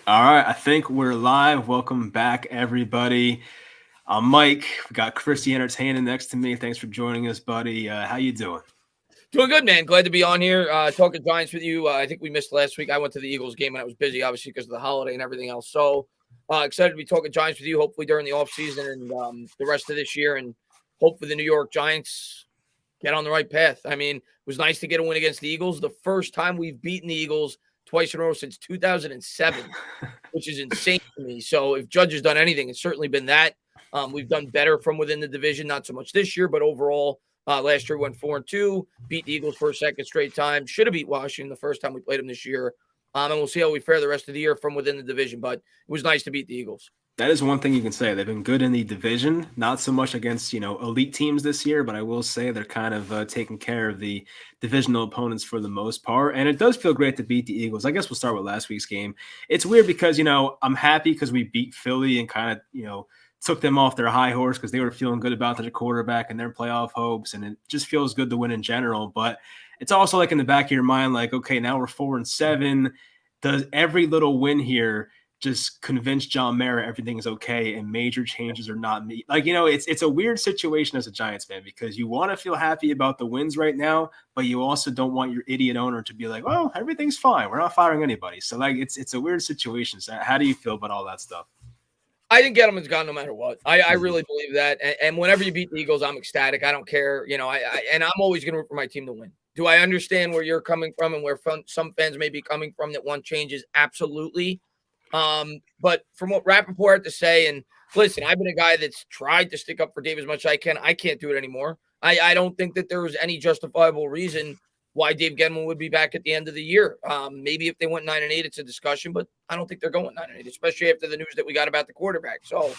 All right, I think we're live. Welcome back, everybody. I'm Mike. We got Christy Entertaining next to me. Thanks for joining us, buddy. How you doing? Doing good, man. Glad to be on here talking Giants with you. I think we missed last week. I went to the Eagles game and I was busy, obviously, because of the holiday and everything else. So excited to be talking Giants with you, hopefully during the offseason and the rest of this year. And hopefully the New York Giants get on the right path. I mean, it was nice to get a win against the Eagles. The first time we've beaten the Eagles twice in a row since 2007, which is insane to me. So if Judge has done anything, it's certainly been that. We've done better from within the division, not so much this year, but overall, last year we went 4-2, beat the Eagles for a second straight time. Should have beat Washington the first time we played them this year. And we'll see how we fare the rest of the year from within the division. But it was nice to beat the Eagles. That is one thing you can say. They've been good in the division, not so much against, elite teams this year, but I will say they're kind of taking care of the divisional opponents for the most part. And it does feel great to beat the Eagles. I guess we'll start with last week's game. It's weird because, I'm happy because we beat Philly and kind of, took them off their high horse because they were feeling good about their quarterback and their playoff hopes. And it just feels good to win in general. But it's also like in the back of your mind, like, okay, now we're 4-7. Does every little win here just convince John Mara everything is okay and major changes are not me? Like, it's a weird situation as a Giants fan because you want to feel happy about the wins right now, but you also don't want your idiot owner to be like, well, everything's fine. We're not firing anybody. So like, it's a weird situation. So how do you feel about all that stuff? I think Gettleman's gone no matter what. I really believe that. And whenever you beat the Eagles, I'm ecstatic. I don't care. And I'm always going to root for my team to win. Do I understand where you're coming from and where some fans may be coming from that want changes? Absolutely. But from what Rappaport had to say, and listen, I've been a guy that's tried to stick up for Dave as much as I can. I can't do it anymore. I don't think that there was any justifiable reason why Dave Gettleman would be back at the end of the year. Maybe if they went 9-8, it's a discussion, but I don't think they're going 9-8, especially after the news that we got about the quarterback. So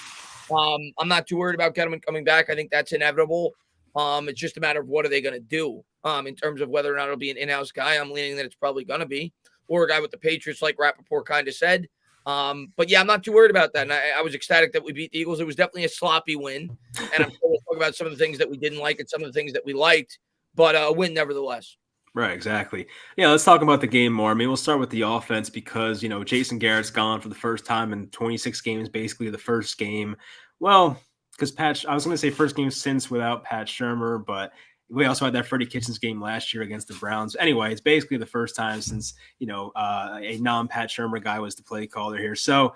I'm not too worried about Gettleman coming back. I think that's inevitable. It's just a matter of what are they going to do in terms of whether or not it'll be an in-house guy. I'm leaning that it's probably going to be, or a guy with the Patriots, like Rappaport kind of said. But yeah, I'm not too worried about that. And I was ecstatic that we beat the Eagles. It was definitely a sloppy win. And I'm sure we'll talk about some of the things that we didn't like and some of the things that we liked, but a win nevertheless. Right, exactly. Yeah, let's talk about the game more. I mean, we'll start with the offense because, Jason Garrett's gone for the first time in 26 games, basically the first game. Well, because I was going to say first game since without Pat Shurmur, but we also had that Freddie Kitchens game last year against the Browns. Anyway, it's basically the first time since, a non-Pat Shurmur guy was the play caller here. So,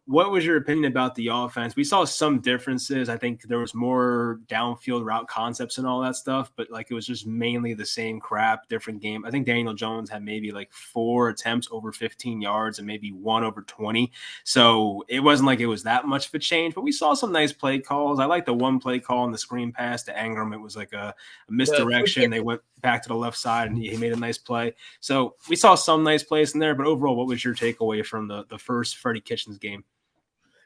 what was your opinion about the offense? We saw some differences. I think there was more downfield route concepts and all that stuff, but like it was just mainly the same crap, different game. I think Daniel Jones had maybe like 4 attempts over 15 yards and maybe 1 over 20. So it wasn't like it was that much of a change, but we saw some nice play calls. I like the one play call on the screen pass to Ingram. It was like a misdirection. They went back to the left side and he made a nice play. So we saw some nice plays in there, but overall, what was your takeaway from the first Freddie Kitchens game?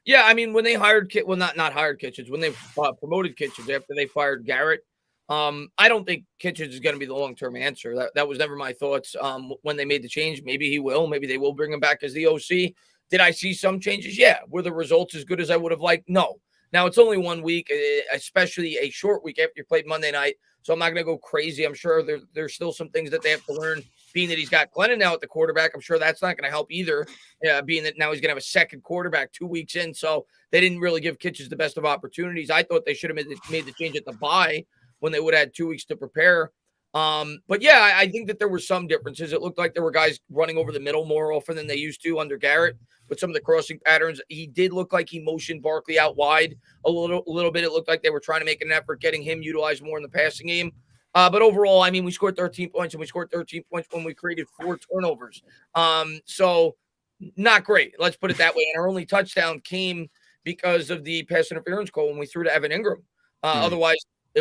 Yeah, I mean, when they hired not hired Kitchens, when they promoted Kitchens after they fired Garrett, I don't think Kitchens is going to be the long-term answer. That was never my thoughts. When they made the change, maybe he will. Maybe they will bring him back as the OC. Did I see some changes? Yeah. Were the results as good as I would have liked? No. Now it's only 1 week, especially a short week after you played Monday night. So I'm not going to go crazy. I'm sure there's still some things that they have to learn. Being that he's got Glennon now at the quarterback, I'm sure that's not going to help either. Being that now he's going to have a second quarterback 2 weeks in, so they didn't really give Kitchens the best of opportunities. I thought they should have made the change at the bye when they would have had 2 weeks to prepare. But yeah, I think that there were some differences. It looked like there were guys running over the middle more often than they used to under Garrett. With some of the crossing patterns, he did look like he motioned Barkley out wide a little bit. It looked like they were trying to make an effort getting him utilized more in the passing game. But overall, I mean, we scored 13 points, and we scored 13 points when we created 4 turnovers. So not great. Let's put it that way. And our only touchdown came because of the pass interference call when we threw to Evan Ingram. Otherwise,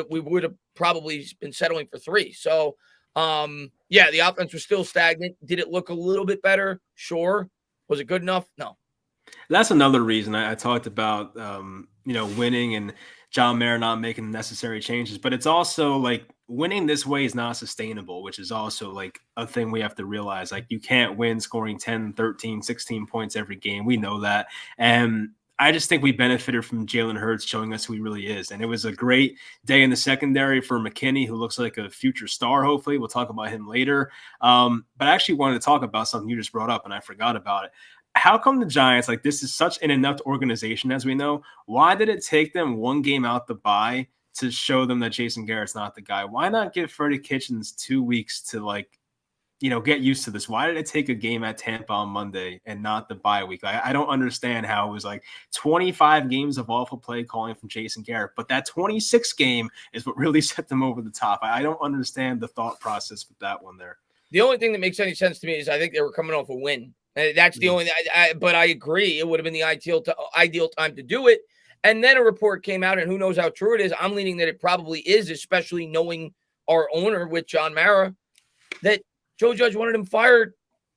we would have probably been settling for 3. So, yeah, the offense was still stagnant. Did it look a little bit better? Sure. Was it good enough? No. That's another reason I talked about, winning and John Mara not making the necessary changes. But it's also like winning this way is not sustainable, which is also like a thing we have to realize. Like you can't win scoring 10, 13, 16 points every game. We know that. And I just think we benefited from Jalen Hurts showing us who he really is. And it was a great day in the secondary for McKinney, who looks like a future star, hopefully. We'll talk about him later. But I actually wanted to talk about something you just brought up, and I forgot about it. how come the Giants, like this is such an inept organization, as we know, why did it take them one game out the bye to show them that Jason Garrett's not the guy? Why not give Freddie Kitchens 2 weeks to get used to this? Why did it take a game at Tampa on Monday and not the bye week? I don't understand how it was like 25 games of awful play calling from Jason Garrett, but that 26th game is what really set them over the top. I don't understand the thought process with that one there. The only thing that makes any sense to me is I think they were coming off a win. That's the only but I agree. It would have been the ideal time to do it. And then a report came out, and who knows how true it is. I'm leaning that it probably is, especially knowing our owner with John Mara, that Joe Judge wanted him fired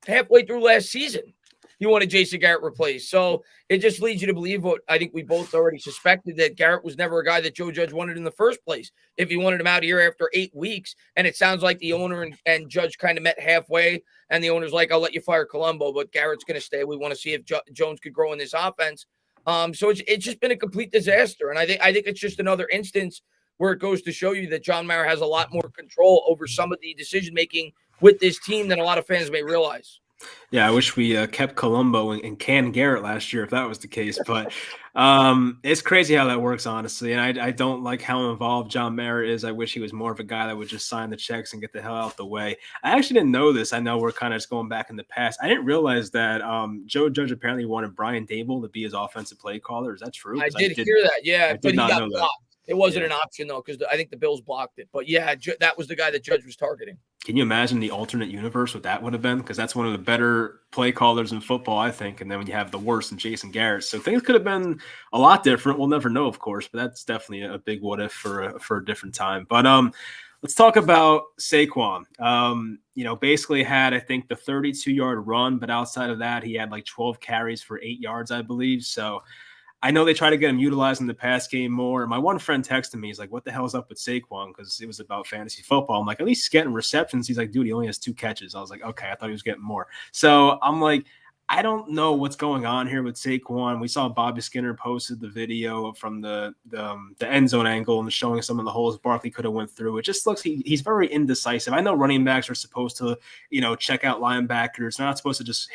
halfway through last season. He wanted Jason Garrett replaced. So it just leads you to believe what I think we both already suspected, that Garrett was never a guy that Joe Judge wanted in the first place. If he wanted him out here after 8 weeks, and it sounds like the owner and Judge kind of met halfway, and the owner's like, I'll let you fire Colombo, but Garrett's going to stay. We want to see if Jones could grow in this offense. So it's just been a complete disaster. And I think it's just another instance where it goes to show you that John Mara has a lot more control over some of the decision-making with this team than a lot of fans may realize. Yeah, I wish we kept Colombo and canned Garrett last year if that was the case. But it's crazy how that works, honestly. And I don't like how involved John Mara is. I wish he was more of a guy that would just sign the checks and get the hell out the way. I actually didn't know this. I know we're kind of just going back in the past. I didn't realize that Joe Judge apparently wanted Brian Dable to be his offensive play caller. Is that true? I did hear that, yeah. But he got blocked. It wasn't an option, though, because I think the Bills blocked it. But, yeah, that was the guy that Judge was targeting. Can you imagine the alternate universe what that would have been? Because that's one of the better play callers in football, I think. And then when you have the worst in Jason Garrett. So things could have been a lot different. We'll never know, of course, but that's definitely a big what if for a different time. But let's talk about Saquon. Basically had, I think, the 32-yard run, but outside of that, he had like 12 carries for 8 yards, I believe. So I know they try to get him utilized in the pass game more. My one friend texted me. He's like, what the hell's up with Saquon? Because it was about fantasy football. I'm like, at least he's getting receptions. He's like, dude, he only has 2 catches. I was like, okay, I thought he was getting more. So I'm like, I don't know what's going on here with Saquon. We saw Bobby Skinner posted the video from the end zone angle and showing some of the holes Barkley could have went through. It just looks he's very indecisive. I know running backs are supposed to, check out linebackers. They're not supposed to just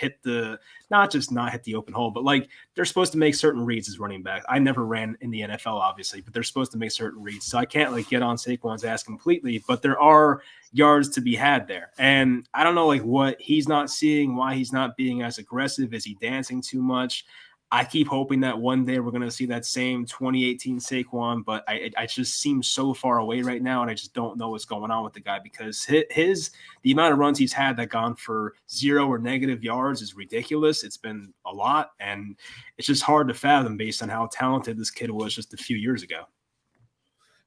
not hit the open hole, but like they're supposed to make certain reads as running back. I never ran in the NFL, obviously, but they're supposed to make certain reads. So I can't get on Saquon's ass completely, but there are yards to be had there. And I don't know what he's not seeing, why he's not being as aggressive. Is he dancing too much? I keep hoping that one day we're going to see that same 2018 Saquon, but I just seem so far away right now, and I just don't know what's going on with the guy because the amount of runs he's had that gone for 0 or negative yards is ridiculous. It's been a lot, and it's just hard to fathom based on how talented this kid was just a few years ago.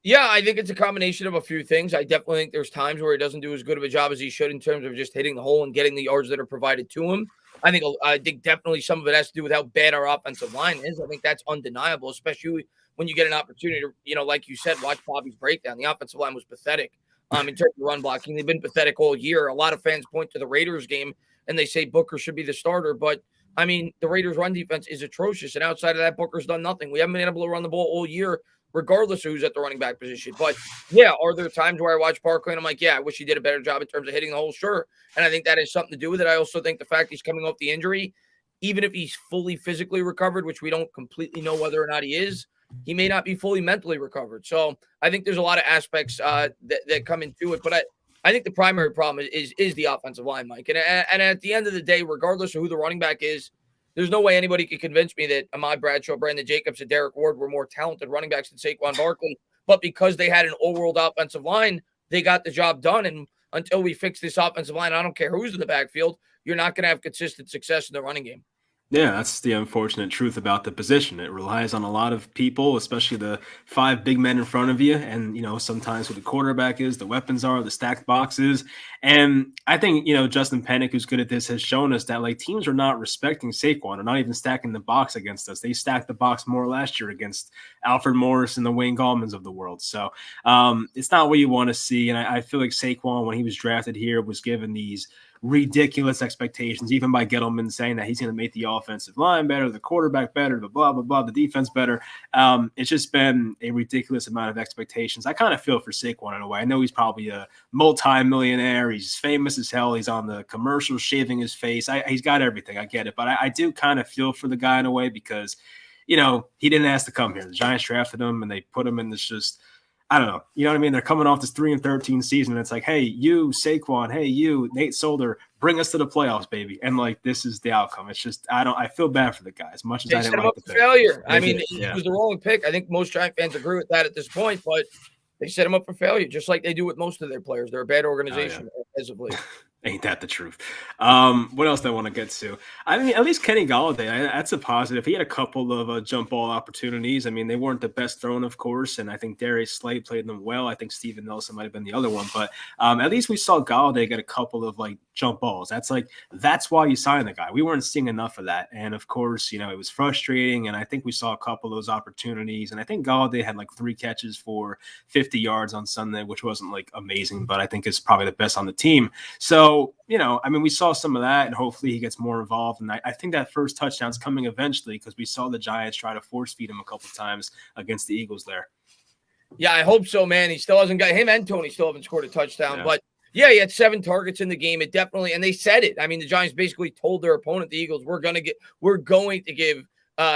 Yeah, I think it's a combination of a few things. I definitely think there's times where he doesn't do as good of a job as he should in terms of just hitting the hole and getting the yards that are provided to him. I think definitely some of it has to do with how bad our offensive line is. I think that's undeniable, especially when you get an opportunity to, like you said, watch Bobby's breakdown. The offensive line was pathetic in terms of run blocking. They've been pathetic all year. A lot of fans point to the Raiders game and they say Booker should be the starter, but I mean, the Raiders' run defense is atrocious, and outside of that, Booker's done nothing. We haven't been able to run the ball all year, regardless of who's at the running back position. But, yeah, are there times where I watch Barkley and I'm like, yeah, I wish he did a better job in terms of hitting the hole? Sure. And I think that has something to do with it. I also think the fact he's coming off the injury, even if he's fully physically recovered, which we don't completely know whether or not he is, he may not be fully mentally recovered. So I think there's a lot of aspects that come into it. But I think the primary problem is the offensive line, Mike. And at the end of the day, regardless of who the running back is, there's no way anybody could convince me that Ahmad Bradshaw, Brandon Jacobs, and Derek Ward were more talented running backs than Saquon Barkley. But because they had an all-world offensive line, they got the job done. And until we fix this offensive line, I don't care who's in the backfield, you're not going to have consistent success in the running game. Yeah, that's the unfortunate truth about the position. It relies on a lot of people, especially the 5 big men in front of you. And, sometimes who the quarterback is, the weapons are, the stacked boxes. And I think, Justin Penick, who's good at this, has shown us that teams are not respecting Saquon or not even stacking the box against us. They stacked the box more last year against Alfred Morris and the Wayne Gallmans of the world. So it's not what you want to see. And I feel like Saquon, when he was drafted here, was given these ridiculous expectations, even by Gettleman saying that he's going to make the offensive line better, the quarterback better, the blah, blah, blah, the defense better. It's just been a ridiculous amount of expectations. I kind of feel for Saquon in a way. I know he's probably a multi-millionaire. He's famous as hell. He's on the commercials shaving his face. He's got everything. I get it. But I do kind of feel for the guy in a way because, he didn't ask to come here. The Giants drafted him and they put him in this just, I don't know. You know what I mean? They're coming off this 3-13 season. And it's like, hey, you, Saquon, hey, you, Nate Solder, bring us to the playoffs, baby. And this is the outcome. It's just, I feel bad for the guy as much as they I didn't set him like up the for pick. failure. It was the wrong pick. I think most Giant fans agree with that at this point, but they set him up for failure, just like they do with most of their players. They're a bad organization as of late. Ain't that the truth? What else do I want to get to? I mean, at least Kenny Golladay, that's a positive. He had a couple of jump ball opportunities. I mean, they weren't the best thrown, of course, and I think Darius Slay played them well. I think Steven Nelson might have been the other one, but at least we saw Golladay get a couple of jump balls. That's why you signed the guy. We weren't seeing enough of that, and of course, it was frustrating. And I think we saw a couple of those opportunities. And I think Golladay had 3 catches for 50 yards on Sunday, which wasn't amazing, but I think it's probably the best on the team. So, we saw some of that, and hopefully he gets more involved. And I think that first touchdown's coming eventually because we saw the Giants try to force feed him a couple times against the Eagles there. Yeah, I hope so, man. He still hasn't got him and Tony still haven't scored a touchdown. Yeah. But yeah, he had 7 targets in the game. It definitely, and they said it. I mean, the Giants basically told their opponent, the Eagles, we're going to give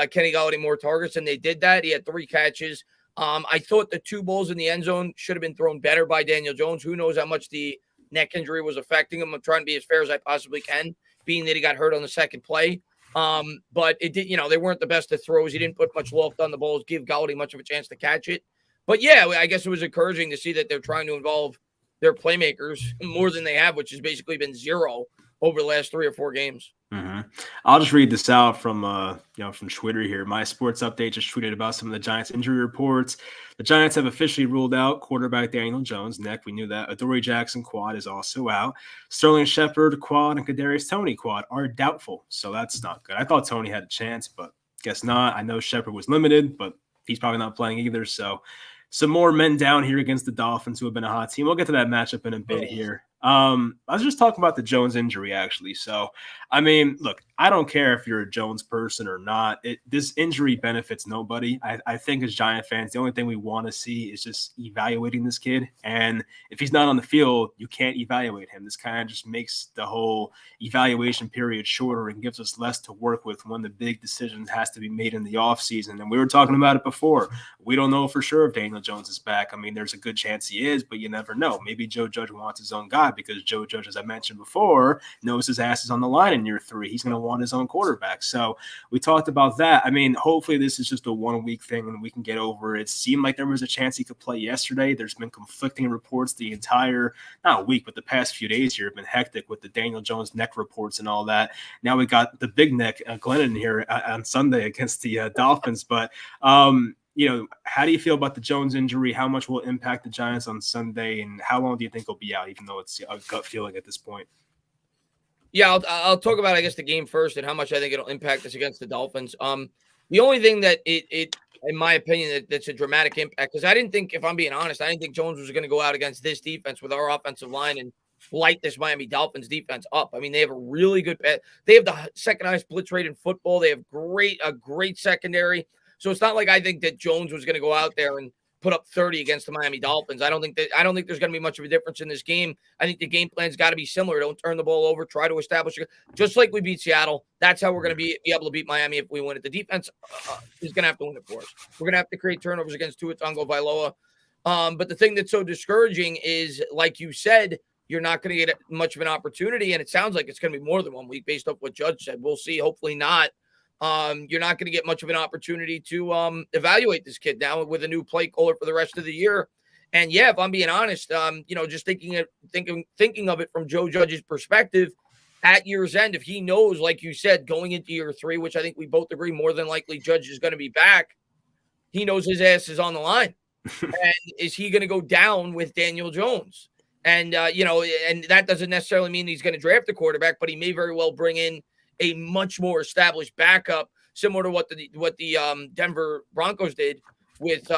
Kenny Golladay more targets, and they did that. He had 3 catches. I thought the 2 balls in the end zone should have been thrown better by Daniel Jones. Who knows how much the neck injury was affecting him. I'm trying to be as fair as I possibly can, being that he got hurt on the second play. But it did, they weren't the best of throws. He didn't put much loft on the balls, give Golladay much of a chance to catch it. But yeah, I guess it was encouraging to see that they're trying to involve their playmakers more than they have, which has basically been 0 over the last 3 or 4 games. Mm-hmm. I'll just read this out from from Twitter here. My Sports Update just tweeted about some of the Giants injury reports. The Giants have officially ruled out quarterback Daniel Jones, neck. We knew that. Adoree Jackson quad is also out. Sterling Shepard quad and Kadarius Toney quad are doubtful, so that's not good. I thought Toney had a chance, but guess not. I know Shepard was limited, but he's probably not playing either. So some more men down here against the Dolphins, who have been a hot team. We'll get to that matchup in a bit here. I was just talking about the Jones injury, actually. So, look, I don't care if you're a Jones person or not. This injury benefits nobody. I think as Giant fans, the only thing we want to see is just evaluating this kid. And if he's not on the field, you can't evaluate him. This kind of just makes the whole evaluation period shorter and gives us less to work with when the big decision has to be made in the offseason. And we were talking about it before. We don't know for sure if Daniel Jones is back. There's a good chance he is, but you never know. Maybe Joe Judge wants his own guy because Joe Judge, as I mentioned before, knows his ass is on the line in year 3. He's going to want his own quarterback. So we talked about that. Hopefully this is just a 1-week thing and we can get over it. It seemed like there was a chance he could play yesterday. There's been conflicting reports the entire, not a week, but the past few days here have been hectic with the Daniel Jones neck reports and all that. Now we got the big neck Glennon here on Sunday against the Dolphins. But, how do you feel about the Jones injury? How much will it impact the Giants on Sunday? And how long do you think he'll be out, even though it's a gut feeling at this point? Yeah, I'll talk about, I guess, the game first and how much I think it'll impact us against the Dolphins. The only thing that it in my opinion, that's a dramatic impact, because I didn't think, if I'm being honest, I didn't think Jones was going to go out against this defense with our offensive line and light this Miami Dolphins defense up. They have a really good – they have the second highest blitz rate in football. They have a great secondary. So it's not like I think that Jones was going to go out there and put up 30 against the Miami Dolphins. I don't think there's going to be much of a difference in this game. I think the game plan's got to be similar. Don't turn the ball over. Try to establish just like we beat Seattle. That's how we're going to be able to beat Miami if we win it. The defense is going to have to win it for us. We're going to have to create turnovers against Tua Tagovailoa. But the thing that's so discouraging is, like you said, you're not going to get much of an opportunity, and it sounds like it's going to be more than 1 week based off what Judge said. We'll see. Hopefully not. You're not going to get much of an opportunity to evaluate this kid now with a new play caller for the rest of the year. And yeah, if I'm being honest, just thinking of it from Joe Judge's perspective, at year's end, if he knows, like you said, going into year 3, which I think we both agree more than likely Judge is going to be back, he knows his ass is on the line. And is he going to go down with Daniel Jones? And and that doesn't necessarily mean he's going to draft a quarterback, but he may very well bring in a much more established backup, similar to what the Denver Broncos did with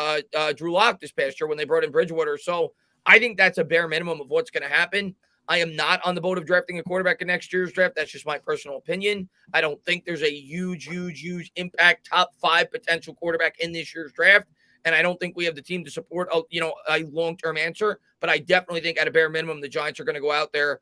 Drew Lock this past year when they brought in Bridgewater. So I think that's a bare minimum of what's going to happen. I am not on the boat of drafting a quarterback in next year's draft. That's just my personal opinion. I don't think there's a huge impact top 5 potential quarterback in this year's draft. And I don't think we have the team to support a long-term answer. But I definitely think at a bare minimum, the Giants are going to go out there,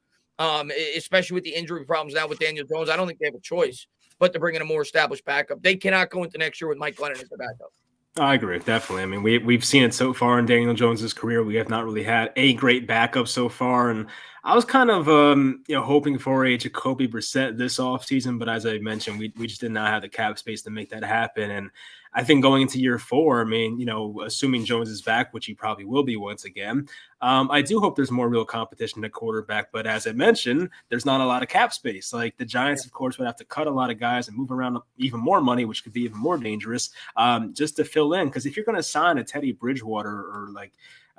especially with the injury problems now with Daniel Jones. I don't think they have a choice but to bring in a more established backup. They cannot go into next year with Mike Glennon as the backup. I agree, definitely. I mean, we've seen it so far in Daniel Jones's career. We have not really had a great backup so far, and I was kind of hoping for a Jacoby Brissett this offseason, but as I mentioned, we just did not have the cap space to make that happen. And I think going into year 4, I mean, assuming Jones is back, which he probably will be once again, I do hope there's more real competition at quarterback. But as I mentioned, there's not a lot of cap space. Like the Giants, of course, would have to cut a lot of guys and move around even more money, which could be even more dangerous, just to fill in. Because if you're going to sign a Teddy Bridgewater or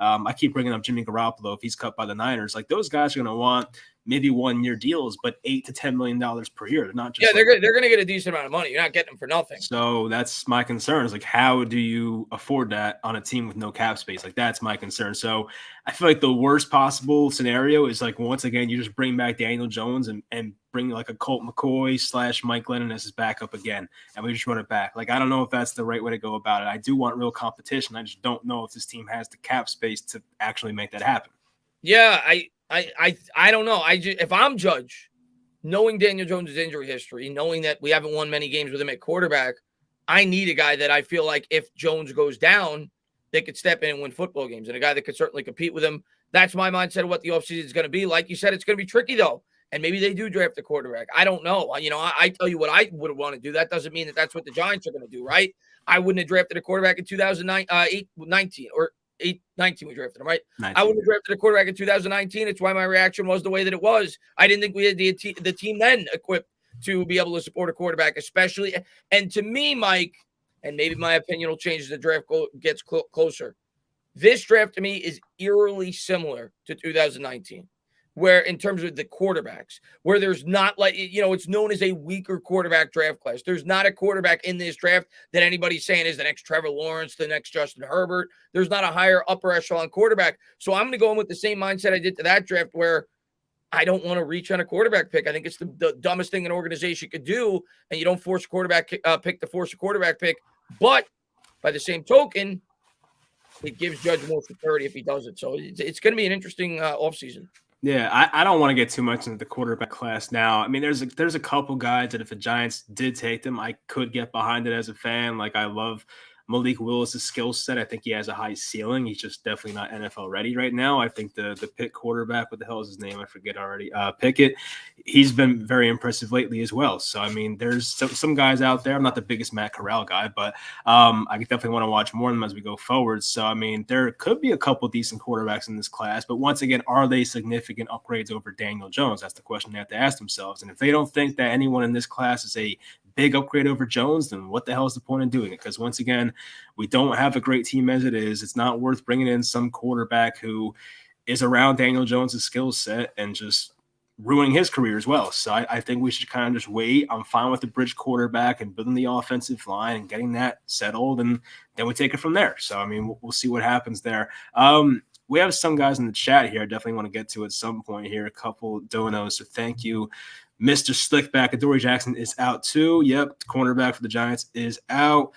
I keep bringing up Jimmy Garoppolo if he's cut by the Niners, like those guys are going to want maybe 1-year deals, but $8 to $10 million per year. They're not just they're going to get a decent amount of money. You're not getting them for nothing. So that's my concern. Is like, how do you afford that on a team with no cap space? Like that's my concern. So I feel like the worst possible scenario is like, once again, you just bring back Daniel Jones and bring like a Colt McCoy / Mike Glennon as his backup again, and we just run it back. Like I don't know if that's the right way to go about it. I do want real competition. I just don't know if this team has the cap space to actually make that happen. Yeah, I don't know. If I'm Judge, knowing Daniel Jones' injury history, knowing that we haven't won many games with him at quarterback, I need a guy that I feel like if Jones goes down, they could step in and win football games, and a guy that could certainly compete with him. That's my mindset of what the offseason is going to be. Like you said, it's going to be tricky though, and maybe they do draft a quarterback. I don't know. I tell you what I would want to do. That doesn't mean that that's what the Giants are going to do, right? I wouldn't have drafted a quarterback in 2019 or 19 we drafted him, right? 19. I wouldn't have drafted a quarterback in 2019. It's why my reaction was the way that it was. I didn't think we had the team then equipped to be able to support a quarterback, especially. And to me, Mike, and maybe my opinion will change as the draft gets closer, this draft to me is eerily similar to 2019. Where in terms of the quarterbacks, where there's not it's known as a weaker quarterback draft class. There's not a quarterback in this draft that anybody's saying is the next Trevor Lawrence, the next Justin Herbert. There's not a higher upper echelon quarterback. So I'm going to go in with the same mindset I did to that draft where I don't want to reach on a quarterback pick. I think it's the dumbest thing an organization could do, and you don't force a quarterback pick to force a quarterback pick. But by the same token, it gives Judge more security if he does it. So it's going to be an interesting offseason. Yeah, I don't want to get too much into the quarterback class now. I mean, there's a couple guys that if the Giants did take them, I could get behind it as a fan. Like I love Malik Willis' skill set. I think he has a high ceiling. He's just definitely not NFL ready right now. I think the Pitt quarterback, what the hell is his name? I forget already. Pickett. He's been very impressive lately as well. So, I mean, there's some guys out there. I'm not the biggest Matt Corral guy, but I definitely want to watch more of them as we go forward. So, I mean, there could be a couple decent quarterbacks in this class. But once again, are they significant upgrades over Daniel Jones? That's the question they have to ask themselves. And if they don't think that anyone in this class is a big upgrade over Jones, then what the hell is the point in doing it? Because once again, we don't have a great team as it is. It's not worth bringing in some quarterback who is around Daniel Jones' skill set and just ruining his career as well. So I think we should kind of just wait. I'm fine with the bridge quarterback and building the offensive line and getting that settled, and then we take it from there. So, I mean, we'll see what happens there. We have some guys in the chat here I definitely want to get to at some point here, a couple donos. So thank you. Mr. Slickback, Adoree Jackson is out too. Yep, the cornerback for the Giants is out.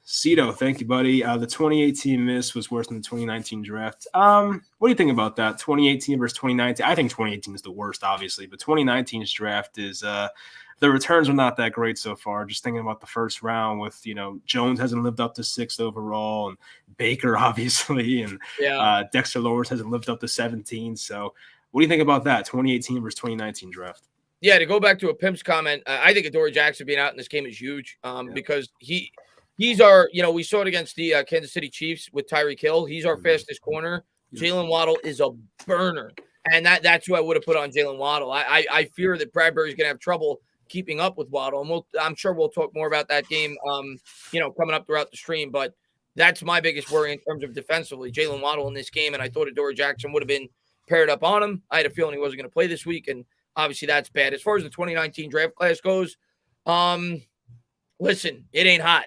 Cito, thank you, buddy. The 2018 miss was worse than the 2019 draft. What do you think about that? 2018 versus 2019. I think 2018 is the worst, obviously, but 2019's draft is the returns are not that great so far. Just thinking about the first round with, Jones hasn't lived up to 6th overall, and Baker, obviously, and Dexter Lawrence hasn't lived up to 17. So what do you think about that 2018 versus 2019 draft? Yeah, to go back to a Pimp's comment, I think Adoree Jackson being out in this game is huge because he's our, we saw it against the Kansas City Chiefs with Tyreek Hill. He's our fastest corner. Jalen Waddle is a burner, and that's who I would have put on Jalen Waddle. I fear that Bradbury's going to have trouble keeping up with Waddle, and I'm sure we'll talk more about that game, coming up throughout the stream, but that's my biggest worry in terms of defensively, Jalen Waddle in this game, and I thought Adoree Jackson would have been paired up on him. I had a feeling he wasn't going to play this week, and obviously that's bad. As far as the 2019 draft class goes, listen, it ain't hot.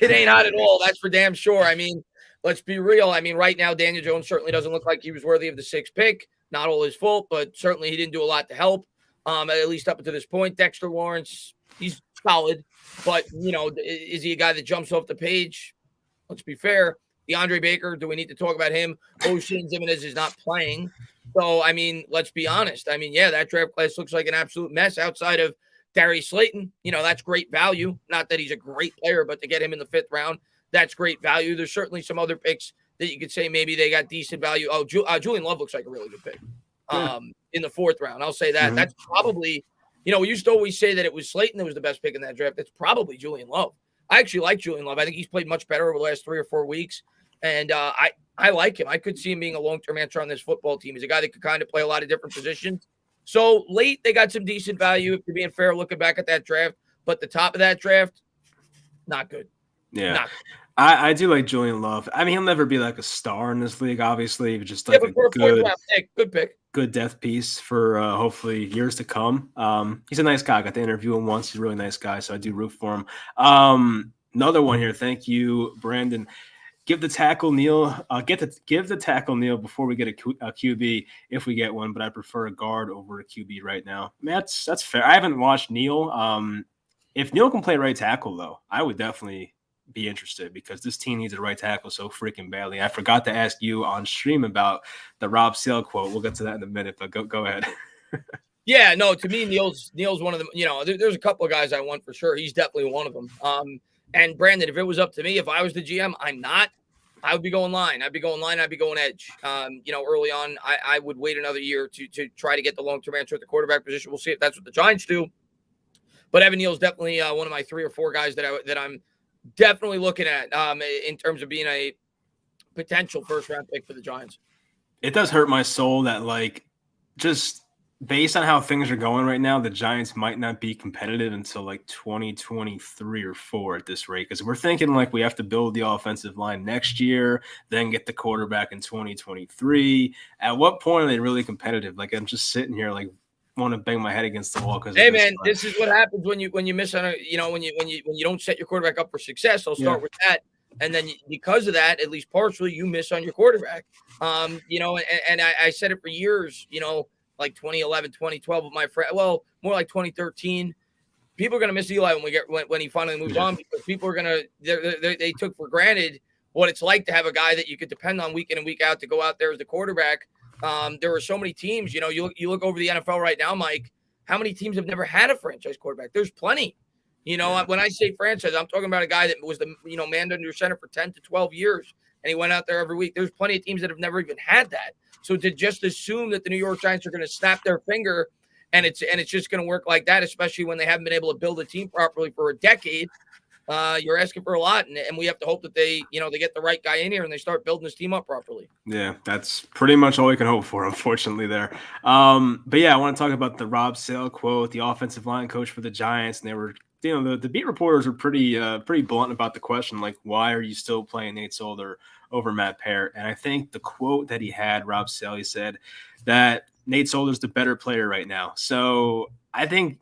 It ain't hot at all. That's for damn sure. I mean, let's be real. I mean, right now, Daniel Jones certainly doesn't look like he was worthy of the 6th pick. Not all his fault, but certainly he didn't do a lot to help. At least up to this point. Dexter Lawrence, he's solid, but is he a guy that jumps off the page? Let's be fair. Deandre Baker, do we need to talk about him? O'Shane Jimenez is not playing. So, I mean, let's be honest. I mean, yeah, that draft class looks like an absolute mess outside of Darius Slayton. That's great value. Not that he's a great player, but to get him in the 5th round, that's great value. There's certainly some other picks that you could say maybe they got decent value. Oh, Julian Love looks like a really good pick in the 4th round. I'll say that. Mm-hmm. That's probably, we used to always say that it was Slayton that was the best pick in that draft. It's probably Julian Love. I actually like Julian Love. I think he's played much better over the last 3 or 4 weeks. And I like him. I could see him being a long-term answer on this football team. He's a guy that could kind of play a lot of different positions. So late, they got some decent value, if you're being fair, looking back at that draft. But the top of that draft, not good. Yeah. Not good. I do like Julian Love. I mean, he'll never be like a star in this league, obviously, but just like good pick. Good death piece for hopefully years to come. He's a nice guy. I got to interview him once. He's a really nice guy, so I do root for him. Another one here. Thank you, Brandon. Give the tackle Neil. Give the tackle Neil before we get a QB if we get one. But I prefer a guard over a QB right now. I mean, that's fair. I haven't watched Neil. If Neil can play right tackle though, I would definitely be interested because this team needs a right tackle so freaking badly. I forgot to ask you on stream about the Rob Sale quote. We'll get to that in a minute, but go ahead. Yeah, no, to me, Neil's one of them. There's a couple of guys I want for sure. He's definitely one of them. And Brandon, if it was up to me, if I was the GM, I would be going line. I'd be going edge. Early on, I would wait another year to try to get the long-term answer at the quarterback position. We'll see if that's what the Giants do. But Evan Neal's definitely one of my 3 or 4 guys that I'm definitely looking at in terms of being a potential first-round pick for the Giants. It does hurt my soul that, just based on how things are going right now, the Giants might not be competitive until 2023 or 4 at this rate. Because we're thinking we have to build the offensive line next year, then get the quarterback in 2023. At what point are they really competitive? I'm just sitting here want to bang my head against the wall because hey man, this is what happens when you miss on when you don't set your quarterback up for success. I'll start with that, and then because of that, at least partially, you miss on your quarterback. And I said it for years. 2011, 2012 with my friend. Well, more like 2013. People are gonna miss Eli when he finally moves on because people are gonna they took for granted what it's like to have a guy that you could depend on week in and week out to go out there as the quarterback. There are so many teams, you look over the NFL right now, Mike, how many teams have never had a franchise quarterback? There's plenty. When I say franchise, I'm talking about a guy that was the, man under center for 10 to 12 years, and he went out there every week. There's plenty of teams that have never even had that. So to just assume that the New York Giants are going to snap their finger and it's just going to work like that, especially when they haven't been able to build a team properly for a decade, you're asking for a lot, and we have to hope that they get the right guy in here and they start building this team up properly. Yeah, that's pretty much all we can hope for, unfortunately, there. But yeah, I want to talk about the Rob Sale quote, the offensive line coach for the Giants, and they were, the beat reporters were pretty blunt about the question, why are you still playing Nate Solder over Matt Parrott? And I think the quote that he had, Rob Sale, he said that Nate Solder's the better player right now. So I think,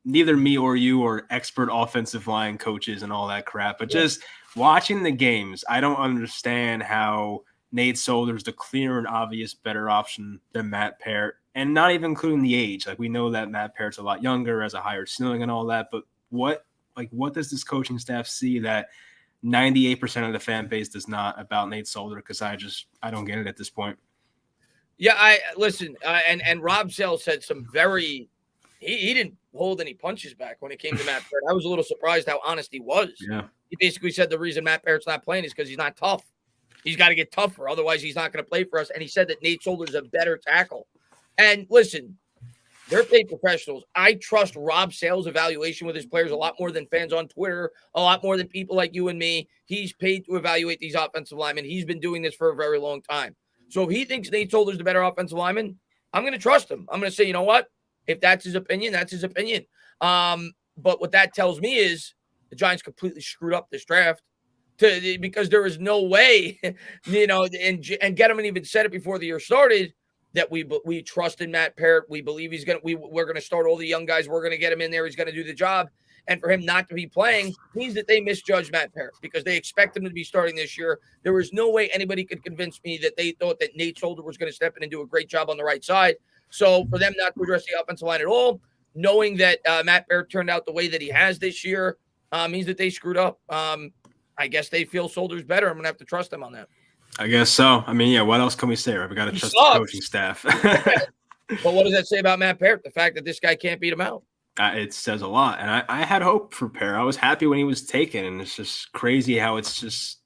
neither me or you are expert offensive line coaches and all that crap, but just watching the games, I don't understand how Nate Solder's the clear and obvious better option than Matt Parrott, and not even including the age. We know that Matt Parrott's a lot younger, has a higher ceiling and all that, but what does this coaching staff see that 98% of the fan base does not about Nate Solder? Because I don't get it at this point. Yeah, I listen, and Rob Sale said some very he didn't hold any punches back when it came to Matt Parrott. I was a little surprised how honest he was. Yeah. He basically said the reason Matt Parrott's not playing is because he's not tough. He's got to get tougher. Otherwise, he's not going to play for us. And he said that Nate Solder's a better tackle. And listen, they're paid professionals. I trust Rob Sale's evaluation with his players a lot more than fans on Twitter, a lot more than people like you and me. He's paid to evaluate these offensive linemen. He's been doing this for a very long time. So if he thinks Nate Solder's the better offensive lineman, I'm going to trust him. I'm going to say, you know what? If that's his opinion, that's his opinion. But what that tells me is the Giants completely screwed up this draft because there is no way, and Gettleman even said it before the year started, that we trust in Matt Parrott. We believe we're going to start all the young guys. We're going to get him in there. He's going to do the job. And for him not to be playing means that they misjudged Matt Parrott because they expect him to be starting this year. There was no way anybody could convince me that they thought that Nate Solder was going to step in and do a great job on the right side. So for them not to address the offensive line at all, knowing that Matt Parrott turned out the way that he has this year, means that they screwed up. I guess they feel Solder's better. I'm going to have to trust them on that. I guess so. I mean, yeah, what else can we say, right? We got to trust the coaching staff. But what does that say about Matt Parrott? The fact that this guy can't beat him out. It says a lot. And I had hope for Parrott. I was happy when he was taken. And it's just crazy how it's just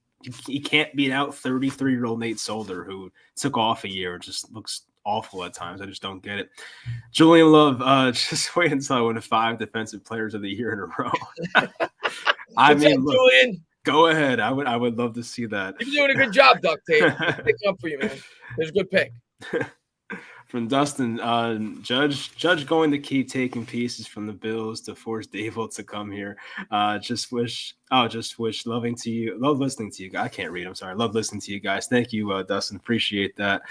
he can't beat out 33-year-old Nate Solder, who took off a year. It just looks awful at times. I just don't get it. Julian Love, just wait until I win 5 Defensive Players of the Year in a row. I mean, look, Julian, go ahead. I would love to see that. You're doing a good job, Duct Tape. Picking up for you, man. There's a good pick. From Dustin, Judge going to keep taking pieces from the Bills to force Dable to come here. Just wish love listening to you. I can't read. I'm sorry. Love listening to you guys. Thank you, Dustin. Appreciate that.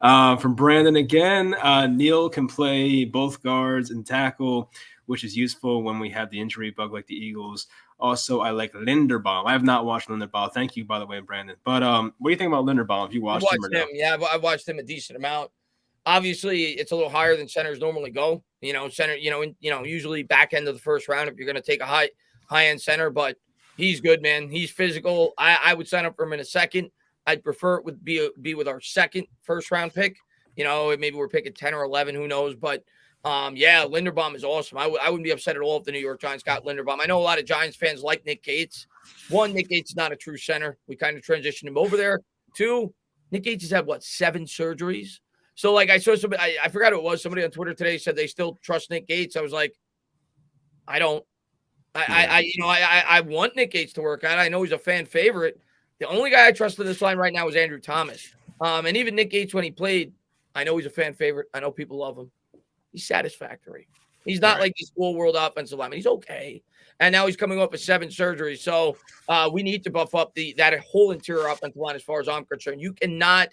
From Brandon again, Neal can play both guards and tackle, which is useful when we have the injury bug like the Eagles. Also, I like Linderbaum. I have not watched Linderbaum. Thank you, by the way, Brandon. But what do you think about Linderbaum? Have you watched him or no? Yeah, I've watched him a decent amount. Obviously, it's a little higher than centers normally go. Center, usually back end of the first round if you're going to take a high end center. But he's good, man. He's physical. I would sign up for him in a second. I'd prefer it would be with our second first round pick. Maybe we're picking 10 or 11, who knows? But Linderbaum is awesome. I wouldn't be upset at all if the New York Giants got Linderbaum. I know a lot of Giants fans like Nick Gates. 1, Nick Gates is not a true center. We kind of transitioned him over there. 2, Nick Gates has had 7 surgeries. So I saw somebody, I forgot who it was. Somebody on Twitter today said they still trust Nick Gates. I was like, I don't. I want Nick Gates to work out. I know he's a fan favorite. The only guy I trust in this line right now is Andrew Thomas. And even Nick Gates, when he played, I know he's a fan favorite. I know people love him. He's satisfactory. He's not like this all-world offensive lineman. He's okay. And now he's coming off of 7 surgeries. So we need to buff up that whole interior offensive line as far as I'm concerned. You cannot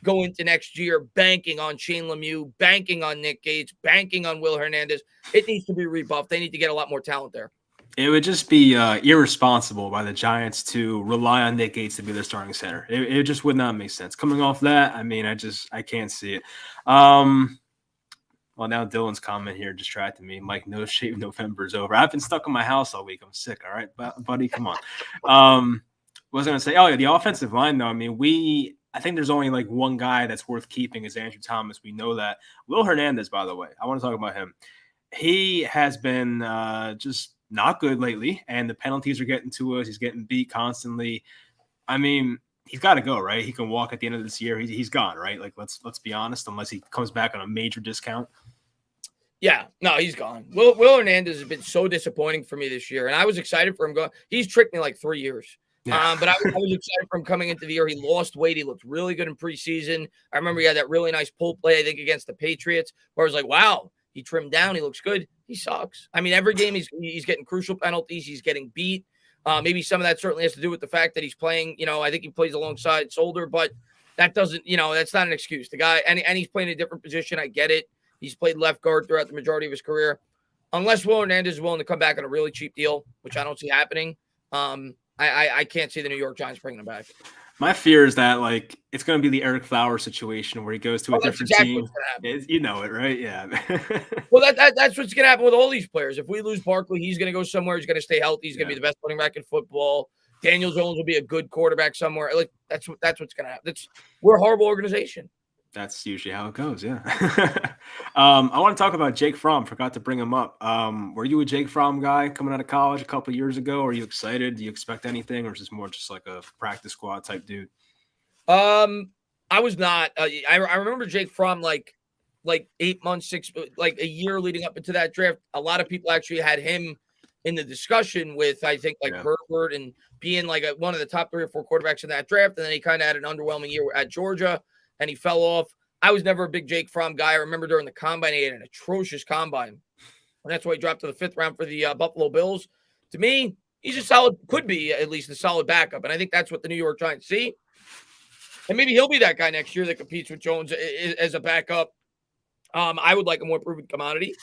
go into next year banking on Shane Lemieux, banking on Nick Gates, banking on Will Hernandez. It needs to be rebuffed. They need to get a lot more talent there. It would just be irresponsible by the Giants to rely on Nick Gates to be their starting center. It just would not make sense. Coming off that, I mean, I can't see it. Well, now Dylan's comment here distracted me. Mike, no shave November is over. I've been stuck in my house all week. I'm sick. All right, buddy, come on. What was I going to say? Oh, yeah, the offensive line, though. I mean, I think there's only one guy that's worth keeping is Andrew Thomas. We know that. Will Hernandez, by the way, I want to talk about him. He has been just not good lately, and the penalties are getting to us. He's getting beat constantly. I mean, he's got to go, right? He can walk at the end of this year. He's gone, right? Let's be honest, unless he comes back on a major discount. Yeah, no, he's gone. Will Hernandez has been so disappointing for me this year, and I was excited for him going. He's tricked me 3 years. Yeah. But I was excited for him coming into the year. He lost weight. He looked really good in preseason. I remember he had that really nice pull play, I think, against the Patriots, where I was like, wow, he trimmed down. He looks good. He sucks. I mean, every game he's getting crucial penalties. He's getting beat. Maybe some of that certainly has to do with the fact that he's playing, I think he plays alongside Solder, but that doesn't, that's not an excuse. The guy, and he's playing a different position. I get it. He's played left guard throughout the majority of his career. Unless Will Hernandez is willing to come back on a really cheap deal, which I don't see happening, I can't see the New York Giants bringing him back. My fear is that it's going to be the Eric Flowers situation where he goes to a different team. You know it, right? Yeah. Well, that's what's going to happen with all these players. If we lose Barkley, he's going to go somewhere. He's going to stay healthy. He's going to be the best running back in football. Daniel Jones will be a good quarterback somewhere. That's what's going to happen. We're a horrible organization. That's usually how it goes, yeah. I want to talk about Jake Fromm. Forgot to bring him up. Were you a Jake Fromm guy coming out of college a couple of years ago? Are you excited? Do you expect anything, or is this more just like a practice squad type dude? I was not. I remember Jake Fromm like 8 months, a year leading up into that draft. A lot of people actually had him in the discussion with, I think, Herbert and being one of the top 3 or 4 quarterbacks in that draft. And then he kind of had an underwhelming year at Georgia. And he fell off. I was never a big Jake Fromm guy. I remember during the combine, he had an atrocious combine. And that's why he dropped to the 5th round for the Buffalo Bills. To me, he's could be at least a solid backup. And I think that's what the New York Giants see. And maybe he'll be that guy next year that competes with Jones as a backup. I would like a more proven commodity.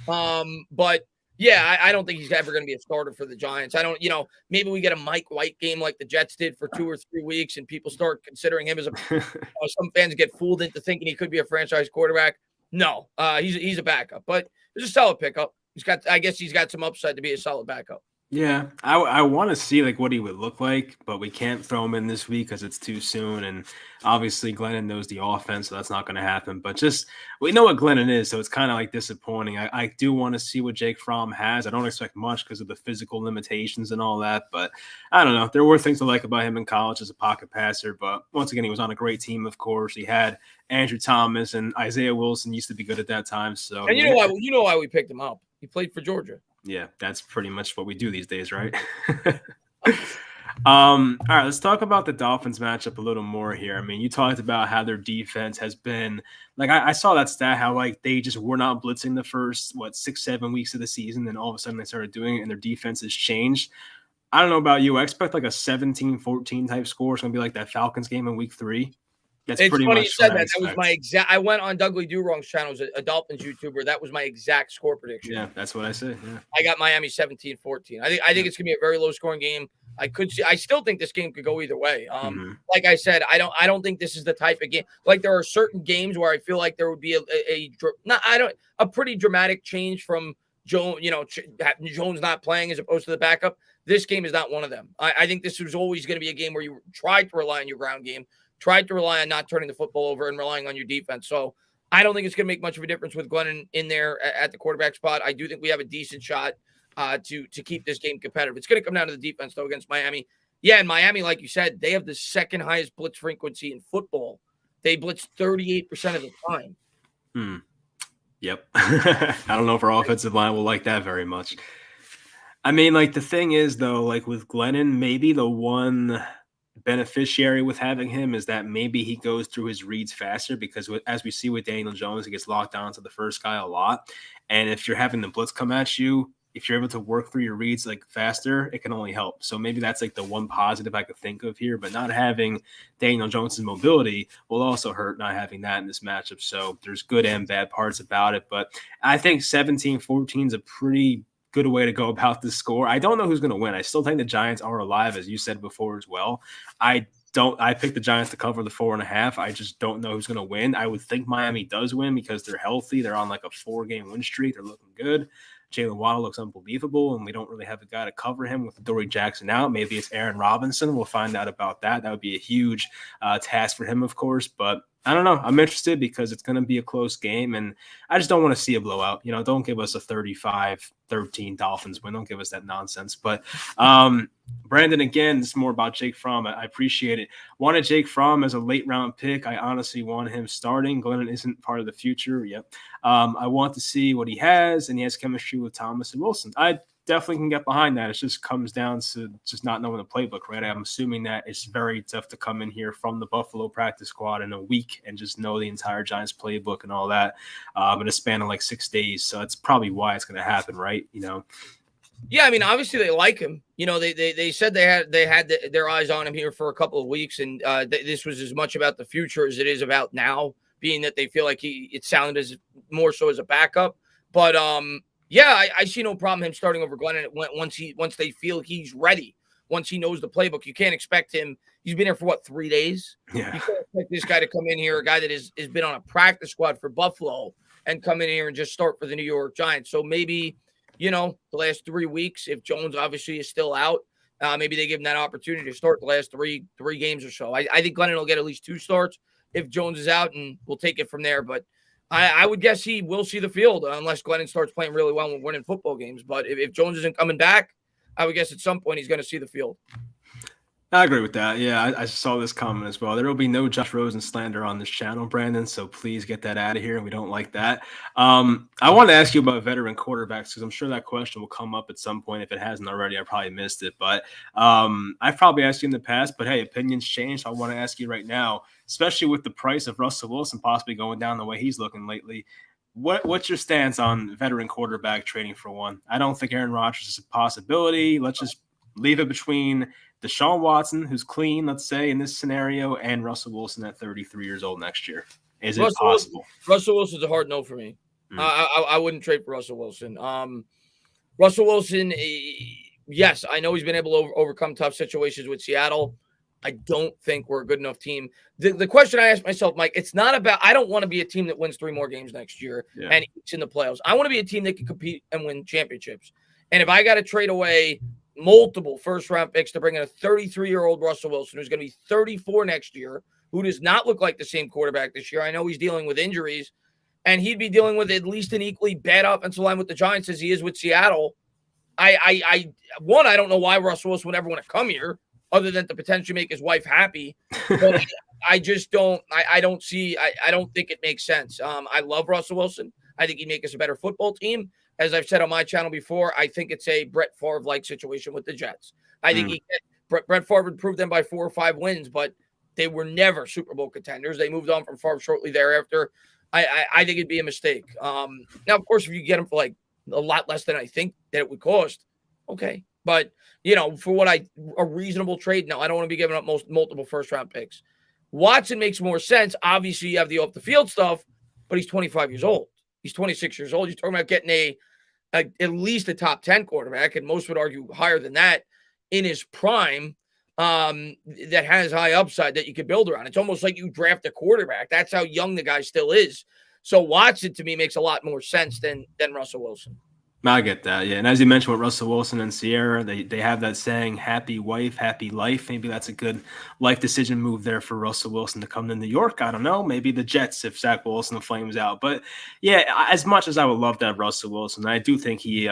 But Yeah, I don't think he's ever going to be a starter for the Giants. I don't, maybe we get a Mike White game like the Jets did for 2 or 3 weeks, and people start considering him as some fans get fooled into thinking he could be a franchise quarterback. No, he's a backup, but it's a solid pickup. I guess he's got some upside to be a solid backup. Yeah, I want to see like what he would look like, but we can't throw him in this week because it's too soon. And obviously, Glennon knows the offense, so that's not going to happen. But just we know what Glennon is, so it's kind of like disappointing. I do want to see what Jake Fromm has. I don't expect much because of the physical limitations and all that, but I don't know. There were things to like about him in college as a pocket passer, but once again, he was on a great team. Of course, he had Andrew Thomas and Isaiah Wilson used to be good at that time. So, and you know why we picked him up. He played for Georgia. Yeah, that's pretty much what we do these days, right? All right, let's talk about the Dolphins matchup a little more here. I mean, you talked about how their defense has been like I saw that stat how like they just were not blitzing the first 6-7 weeks of the season, and all of a sudden they started doing it and their defense has changed. I don't know about you. I expect like a 17-14 type score. It's gonna be like that Falcons game in week 3. It's pretty funny you said that. That was my exact. I went on Douglas Durong's channel, a Dolphins YouTuber. That was my exact score prediction. Yeah, that's what I said. Yeah, I got Miami 17-14. I think it's gonna be a very low scoring game. I still think this game could go either way. Like I said, I don't think this is the type of game. Like there are certain games where I feel like there would be a pretty dramatic change from Jones not playing as opposed to the backup. This game is not one of them. I think this was always going to be a game where you tried to rely on your ground game. Tried to rely on not turning the football over and relying on your defense. So I don't think it's going to make much of a difference with Glennon in there at the quarterback spot. I do think we have a decent shot to keep this game competitive. It's going to come down to the defense, though, against Miami. Yeah, and Miami, like you said, they have the second highest blitz frequency in football. They blitz 38% of the time. Yep. I don't know if our offensive line will like that very much. I mean, like the thing is, though, like with Glennon, maybe the one beneficiary with having him is that maybe he goes through his reads faster because as we see with Daniel Jones, he gets locked down to the first guy a lot. And if you're having the blitz come at you, if you're able to work through your reads like faster, it can only help. So maybe that's like the one positive I could think of here, but not having Daniel Jones's mobility will also hurt not having that in this matchup. So there's good and bad parts about it, but I think 17-14 is a pretty good way to go about this score. I don't know who's going to win. I still think the Giants are alive, as you said before as well. I picked the Giants to cover the 4.5. I just don't know who's going to win. I would think Miami does win because they're healthy. They're on like a 4-game win streak. They're looking good. Jalen Waddle looks unbelievable, and we don't really have a guy to cover him with Dory Jackson out. Maybe it's Aaron Robinson. We'll find out about that. That would be a huge task for him, of course, but I don't know. I'm interested because it's going to be a close game, and I just don't want to see a blowout. Don't give us a 35-13 Dolphins win. Don't give us that nonsense. But Brandon, again, this is more about Jake Fromm. I appreciate it. Wanted Jake Fromm as a late-round pick. I honestly want him starting. Glennon isn't part of the future. Yep. I want to see what he has, and he has chemistry with Thomas and Wilson. I definitely can get behind that. It just comes down to just not knowing the playbook, right? I'm assuming that it's very tough to come in here from the Buffalo practice squad in a week and just know the entire Giants playbook and all that in a span of like 6 days. So that's probably why it's going to happen, right? Yeah, I mean, obviously they like him. They said they had their eyes on him here for a couple of weeks, and this was as much about the future as it is about now, being that they feel like it sounded as more so as a backup. But yeah, I see no problem him starting over Glennon once they feel he's ready. Once he knows the playbook, you can't expect him. He's been here for 3 days. Yeah. You can't expect this guy to come in here, a guy that has been on a practice squad for Buffalo, and come in here and just start for the New York Giants. So maybe, the last 3 weeks, if Jones obviously is still out, maybe they give him that opportunity to start the last three games or so. I think Glennon will get at least 2 starts if Jones is out, and we'll take it from there. But I would guess he will see the field unless Glennon starts playing really well and winning football games. But if Jones isn't coming back, I would guess at some point he's going to see the field. I agree with that. Yeah, I saw this comment as well. There will be no Josh Rosen slander on this channel, Brandon, so please get that out of here. We don't like that. I want to ask you about veteran quarterbacks because I'm sure that question will come up at some point. If it hasn't already, I probably missed it. But I've probably asked you in the past, but hey, opinions change. So I want to ask you right now, especially with the price of Russell Wilson possibly going down the way he's looking lately. What's your stance on veteran quarterback trading for one? I don't think Aaron Rodgers is a possibility. Let's just leave it between Deshaun Watson, who's clean, let's say, in this scenario, and Russell Wilson at 33 years old next year. Is it possible? Russell Wilson's a hard no for me. I wouldn't trade for Russell Wilson. Russell Wilson, yes, I know he's been able to overcome tough situations with Seattle. I don't think we're a good enough team. The question I ask myself, Mike, it's not about, I don't want to be a team that wins 3 more games next year and it's in the playoffs. I want to be a team that can compete and win championships. And if I got to trade away multiple first-round picks to bring in a 33-year-old Russell Wilson who's going to be 34 next year, who does not look like the same quarterback this year. I know he's dealing with injuries, and he'd be dealing with at least an equally bad offensive line with the Giants as he is with Seattle. I don't know why Russell Wilson would ever want to come here, other than to potentially make his wife happy. But I just don't. I don't see. I don't think it makes sense. I love Russell Wilson. I think he'd make us a better football team. As I've said on my channel before, I think it's a Brett Favre-like situation with the Jets. I think Brett Favre improved them by 4 or 5 wins, but they were never Super Bowl contenders. They moved on from Favre shortly thereafter. I think it'd be a mistake. Now, of course, if you get him for like a lot less than I think that it would cost, okay. But, for a reasonable trade, no, I don't want to be giving up multiple first-round picks. Watson makes more sense. Obviously, you have the off-the-field stuff, but he's 25 years old. He's 26 years old. You're talking about getting at least a top 10 quarterback, and most would argue higher than that, in his prime, that has high upside that you could build around. It's almost like you draft a quarterback. That's how young the guy still is. So Watson, to me, makes a lot more sense than Russell Wilson. I get that, yeah. And as you mentioned with Russell Wilson and Sierra, they have that saying, happy wife, happy life. Maybe that's a good life decision move there for Russell Wilson to come to New York. I don't know. Maybe the Jets if Zach Wilson flames out. But, yeah, as much as I would love to have Russell Wilson, I do think he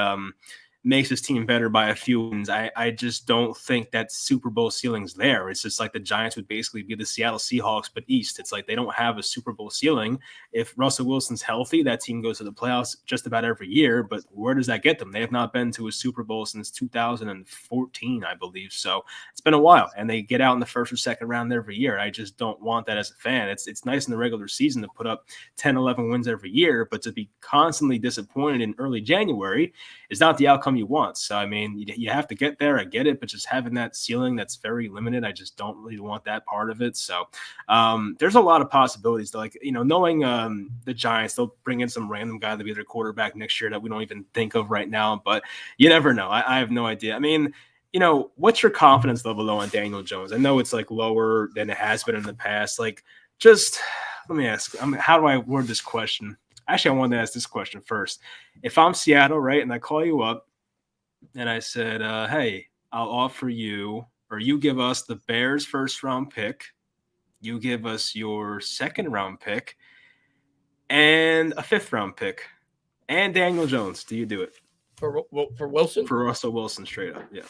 makes his team better by a few wins. I just don't think that Super Bowl ceiling's there. It's just like the Giants would basically be the Seattle Seahawks, but East. It's like they don't have a Super Bowl ceiling. If Russell Wilson's healthy, that team goes to the playoffs just about every year, but where does that get them? They have not been to a Super Bowl since 2014, I believe. So it's been a while, and they get out in the first or second round every year. I just don't want that as a fan. It's nice in the regular season to put up 10, 11 wins every year, but to be constantly disappointed in early January is not the outcome you want. So, I mean, you have to get there. I get it, but just having that ceiling that's very limited, I just don't really want that part of it. So there's a lot of possibilities. Like, knowing the Giants, they'll bring in some random guy to be their quarterback next year that we don't even think of right now, but you never know. I have no idea. I mean, what's your confidence level though on Daniel Jones? I know it's like lower than it has been in the past. Like, just let me ask, how do I word this question? Actually, I wanted to ask this question first. If I'm Seattle, right, and I call you up and I said, hey, I'll offer you, or you give us the Bears' first-round pick, you give us your second-round pick, and a fifth-round pick, and Daniel Jones, do you do it? For Wilson? For Russell Wilson, straight up, yeah.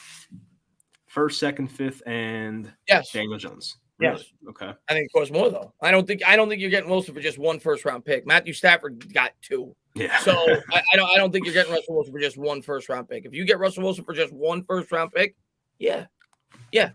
First, second, fifth, and Daniel Jones. Really? Yes. Okay. I think it costs more though. I don't think you're getting Wilson for just 1 first-round pick. Matthew Stafford got 2. Yeah. So I don't think you're getting Russell Wilson for just 1 first-round pick. If you get Russell Wilson for just 1 first-round pick, yeah,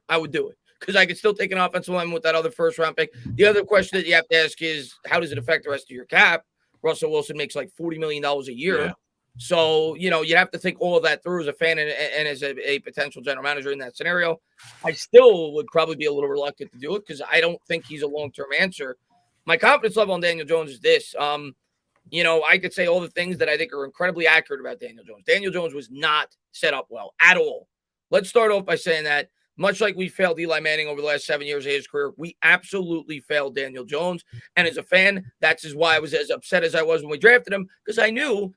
I would do it because I could still take an offensive lineman with that other first-round pick. The other question that you have to ask is, how does it affect the rest of your cap? Russell Wilson makes like $40 million a year. Yeah. So, you have to think all of that through as a fan and as a potential general manager in that scenario. I still would probably be a little reluctant to do it because I don't think he's a long-term answer. My confidence level on Daniel Jones is this. I could say all the things that I think are incredibly accurate about Daniel Jones. Daniel Jones was not set up well at all. Let's start off by saying that much like we failed Eli Manning over the last 7 years of his career, we absolutely failed Daniel Jones. And as a fan, that's why I was as upset as I was when we drafted him, because I knew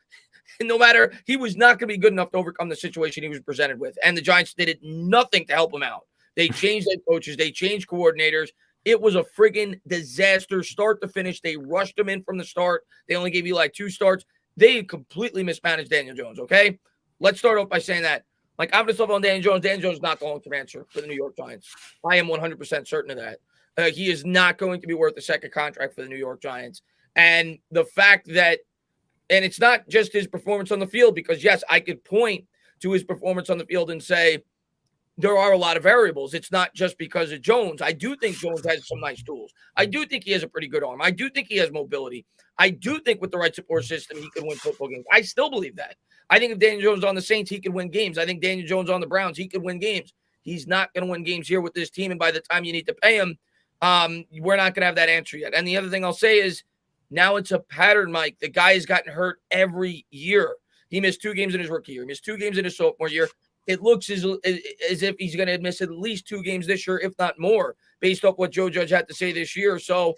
no matter, he was not going to be good enough to overcome the situation he was presented with. And the Giants did nothing to help him out. They changed their coaches. They changed coordinators. It was a friggin' disaster start to finish. They rushed him in from the start. They only gave you like 2 starts. They completely mismanaged Daniel Jones, okay? Let's start off by saying that. My confidence level on Daniel Jones. Daniel Jones is not the long-term answer for the New York Giants. I am 100% certain of that. He is not going to be worth a second contract for the New York Giants. And the fact that, and it's not just his performance on the field, because, yes, I could point to his performance on the field and say there are a lot of variables. It's not just because of Jones. I do think Jones has some nice tools. I do think he has a pretty good arm. I do think he has mobility. I do think with the right support system, he could win football games. I still believe that. I think if Daniel Jones on the Saints, he could win games. I think Daniel Jones on the Browns, he could win games. He's not going to win games here with this team, and by the time you need to pay him, we're not going to have that answer yet. And the other thing I'll say is, now it's a pattern, Mike. The guy has gotten hurt every year. He missed 2 games in his rookie year. He missed 2 games in his sophomore year. It looks as if he's going to miss at least 2 games this year, if not more, based off what Joe Judge had to say this year. So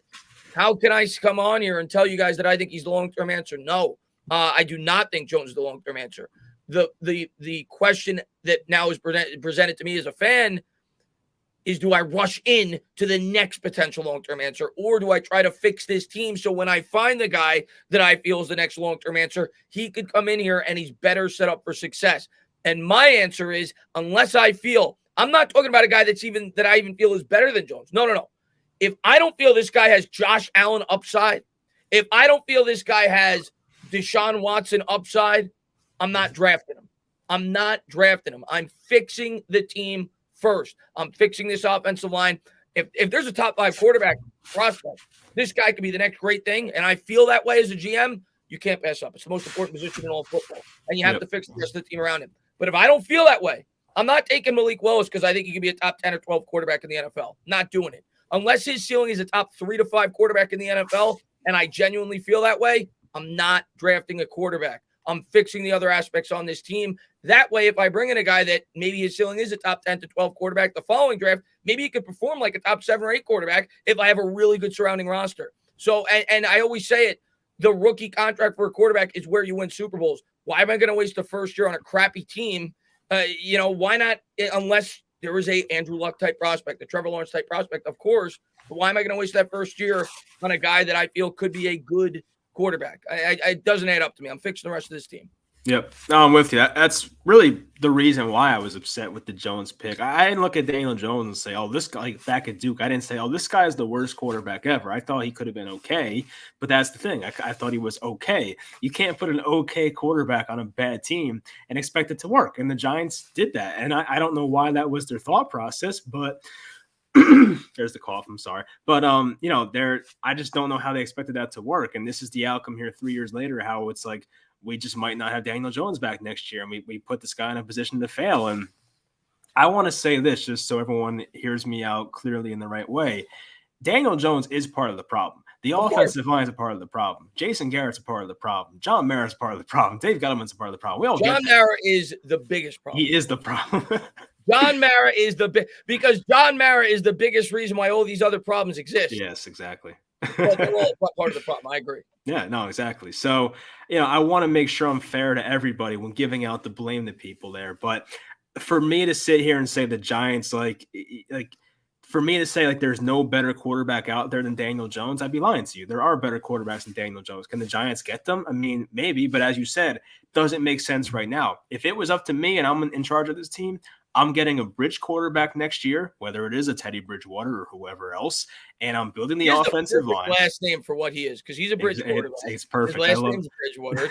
how can I come on here and tell you guys that I think he's the long-term answer? No, I do not think Jones is the long-term answer. The question that now is presented to me as a fan is, do I rush in to the next potential long-term answer, or do I try to fix this team so when I find the guy that I feel is the next long-term answer, he could come in here and he's better set up for success? And my answer is, unless I feel, I'm not talking about a guy that I even feel is better than Jones. No. If I don't feel this guy has Josh Allen upside, if I don't feel this guy has Deshaun Watson upside, I'm not drafting him. I'm fixing the team first. I'm fixing this offensive line. If there's a top 5 quarterback prospect, this guy could be the next great thing, and I feel that way as a GM, you can't pass up. It's the most important position in all football, and you have to fix the rest of the team around him. But if I don't feel that way, I'm not taking Malik Willis because I think he could be a top 10 or 12 quarterback in the NFL. Not doing it. Unless his ceiling is a top 3 to 5 quarterback in the NFL, and I genuinely feel that way, I'm not drafting a quarterback. I'm fixing the other aspects on this team. That way, if I bring in a guy that maybe his ceiling is a top 10 to 12 quarterback the following draft, maybe he could perform like a top 7 or 8 quarterback if I have a really good surrounding roster. So, and I always say it, the rookie contract for a quarterback is where you win Super Bowls. Why am I going to waste the first year on a crappy team? Why not, unless there is a Andrew Luck type prospect, a Trevor Lawrence type prospect, of course. But why am I going to waste that first year on a guy that I feel could be a good quarterback? It doesn't add up to me. I'm fixing the rest of this team. Yep. No, I'm with you. That's really the reason why I was upset with the Jones pick. I didn't look at Daniel Jones and say, oh, this guy, like back at Duke, I didn't say, oh, this guy is the worst quarterback ever. I thought he could have been okay, but that's the thing. I thought he was okay. You can't put an okay quarterback on a bad team and expect it to work. And the Giants did that. And I don't know why that was their thought process, but there's the cough. I'm sorry. But, I just don't know how they expected that to work. And this is the outcome here 3 years later, how it's like, we just might not have Daniel Jones back next year. And we put this guy in a position to fail. And I want to say this just so everyone hears me out clearly in the right way. Daniel Jones is part of the problem. The offensive line is a part of the problem. Jason Garrett's a part of the problem. John Mara's a part of the problem. Dave Gettleman's a part of the problem. John Mara is the biggest problem. He is the problem. John Mara is because John Mara is the biggest reason why all these other problems exist. Yes, exactly. Well, they're all part of the problem. I agree. Yeah, no, exactly. So, I want to make sure I'm fair to everybody when giving out the blame to people there. But for me to sit here and say the Giants, for me to say there's no better quarterback out there than Daniel Jones, I'd be lying to you. There are better quarterbacks than Daniel Jones. Can the Giants get them? I mean, maybe, but as you said, doesn't make sense right now. If it was up to me and I'm in charge of this team, I'm getting a bridge quarterback next year, whether it is a Teddy Bridgewater or whoever else, and I'm building the offensive line. Last name for what he is, because he's a bridge quarterback. It's perfect. His last name's Bridgewater.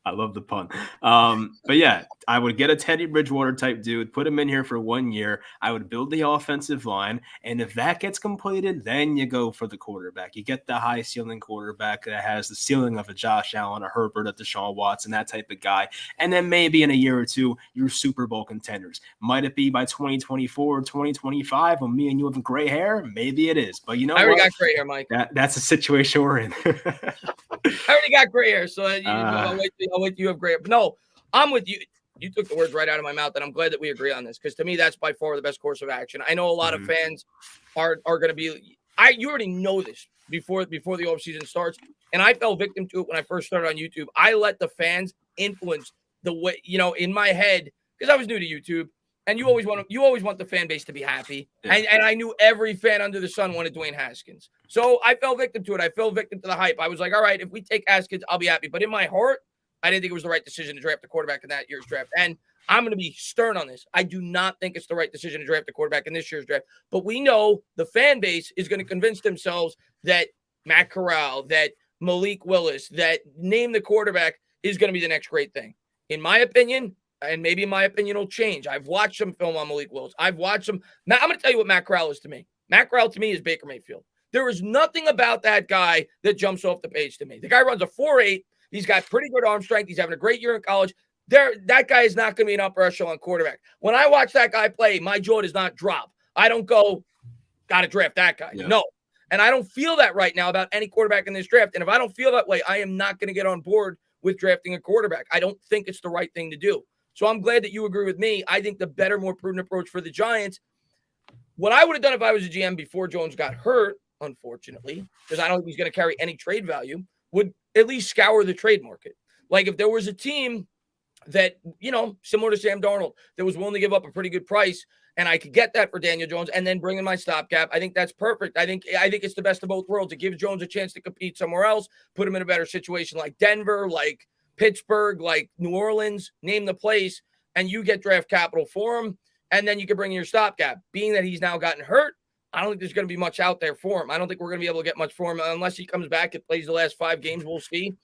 I love the pun. But yeah, I would get a Teddy Bridgewater type dude, put him in here for 1 year. I would build the offensive line. And if that gets completed, then you go for the quarterback. You get the high ceiling quarterback that has the ceiling of a Josh Allen, a Herbert, a Deshaun Watson, that type of guy. And then maybe in a year or two, you're Super Bowl contenders. Might it be by 2024 or 2025 when me and you have gray hair? Maybe it is. But I already got gray hair, Mike. That's a situation we're in. I already got gray hair, so I'll wait till you have gray hair. But no, I'm with you. You took the words right out of my mouth, and I'm glad that we agree on this, because to me, that's by far the best course of action. I know a lot of fans are going to be – you already know this before the offseason starts, and I fell victim to it when I first started on YouTube. I let the fans influence the way, in my head, because I was new to YouTube, and you always want the fan base to be happy. Yeah. And I knew every fan under the sun wanted Dwayne Haskins. So I fell victim to it. I fell victim to the hype. I was like, all right, if we take Haskins, I'll be happy. But in my heart, I didn't think it was the right decision to draft a quarterback in that year's draft. And I'm going to be stern on this. I do not think it's the right decision to draft a quarterback in this year's draft. But we know the fan base is going to convince themselves that Matt Corral, that Malik Willis, that name the quarterback is going to be the next great thing. In my opinion, and maybe my opinion will change, I've watched some film on Malik Willis. I've watched some. I'm going to tell you what Matt Corral is to me. Matt Corral to me is Baker Mayfield. There is nothing about that guy that jumps off the page to me. The guy runs a 4.8. He's got pretty good arm strength. He's having a great year in college. That guy is not going to be an upper echelon quarterback. When I watch that guy play, my jaw does not drop. I don't go, got to draft that guy. Yeah. No. And I don't feel that right now about any quarterback in this draft. And if I don't feel that way, I am not going to get on board with drafting a quarterback. I don't think it's the right thing to do. So I'm glad that you agree with me. I think the better, more prudent approach for the Giants, what I would have done if I was a GM before Jones got hurt, unfortunately, because I don't think he's going to carry any trade value, would at least scour the trade market. Like if there was a team that, similar to Sam Darnold, that was willing to give up a pretty good price, and I could get that for Daniel Jones and then bring in my stopgap, I think that's perfect. I think it's the best of both worlds. It gives Jones a chance to compete somewhere else, put him in a better situation like Denver, like Pittsburgh, like New Orleans, name the place, and you get draft capital for him, and then you can bring in your stopgap. Being that he's now gotten hurt, I don't think there's going to be much out there for him. I don't think we're going to be able to get much for him unless he comes back and plays the last 5 games. We'll see.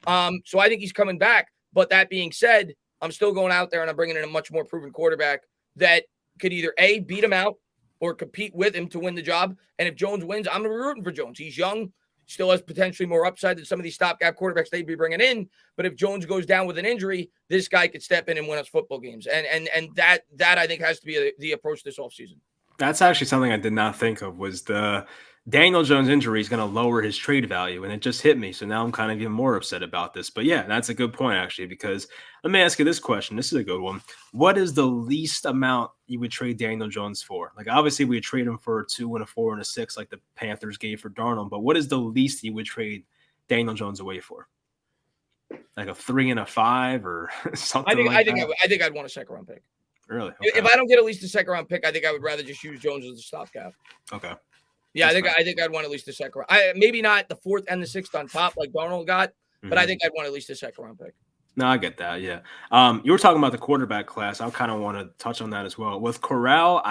So I think he's coming back. But that being said, I'm still going out there and I'm bringing in a much more proven quarterback that could either A, beat him out or compete with him to win the job. And if Jones wins, I'm going to be rooting for Jones. He's young, still has potentially more upside than some of these stopgap quarterbacks they'd be bringing in. But if Jones goes down with an injury, this guy could step in and win us football games. And that I think has to be the approach this offseason. That's actually something I did not think of, was the Daniel Jones injury is going to lower his trade value, and it just hit me. So now I'm kind of even more upset about this. But yeah, that's a good point, actually, because let me ask you this question. This is a good one. What is the least amount you would trade Daniel Jones for? Like, obviously, we trade him for a 2 and a 4 and a 6 like the Panthers gave for Darnold, but what is the least you would trade Daniel Jones away for? Like a 3 and a 5 or something I think I'd want a second-round pick. Really? Okay. If I don't get at least a second-round pick, I think I would rather just use Jones as a stopgap. Okay. Yeah, I think I'd want at least a second round. Maybe not the 4th and the 6th on top like Darnold got, but I think I'd want at least a second-round pick. No, I get that. Yeah. You were talking about the quarterback class. I kind of want to touch on that as well. With Corral,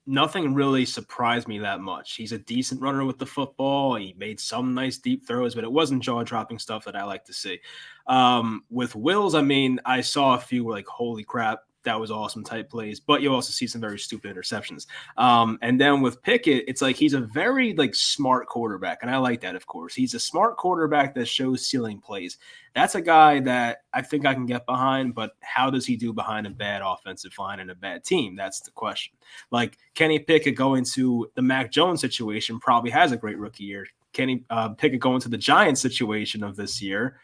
nothing really surprised me that much. He's a decent runner with the football. He made some nice deep throws, but it wasn't jaw-dropping stuff that I like to see. With Wills, I saw a few like, holy crap, that was awesome type plays, but you also see some very stupid interceptions. And then with Pickett, it's like he's a very like smart quarterback, and I like that, of course. He's a smart quarterback that shows ceiling plays. That's a guy that I think I can get behind, but how does he do behind a bad offensive line and a bad team? That's the question. Like Kenny Pickett going to the Mac Jones situation probably has a great rookie year. Kenny Pickett going to the Giants situation of this year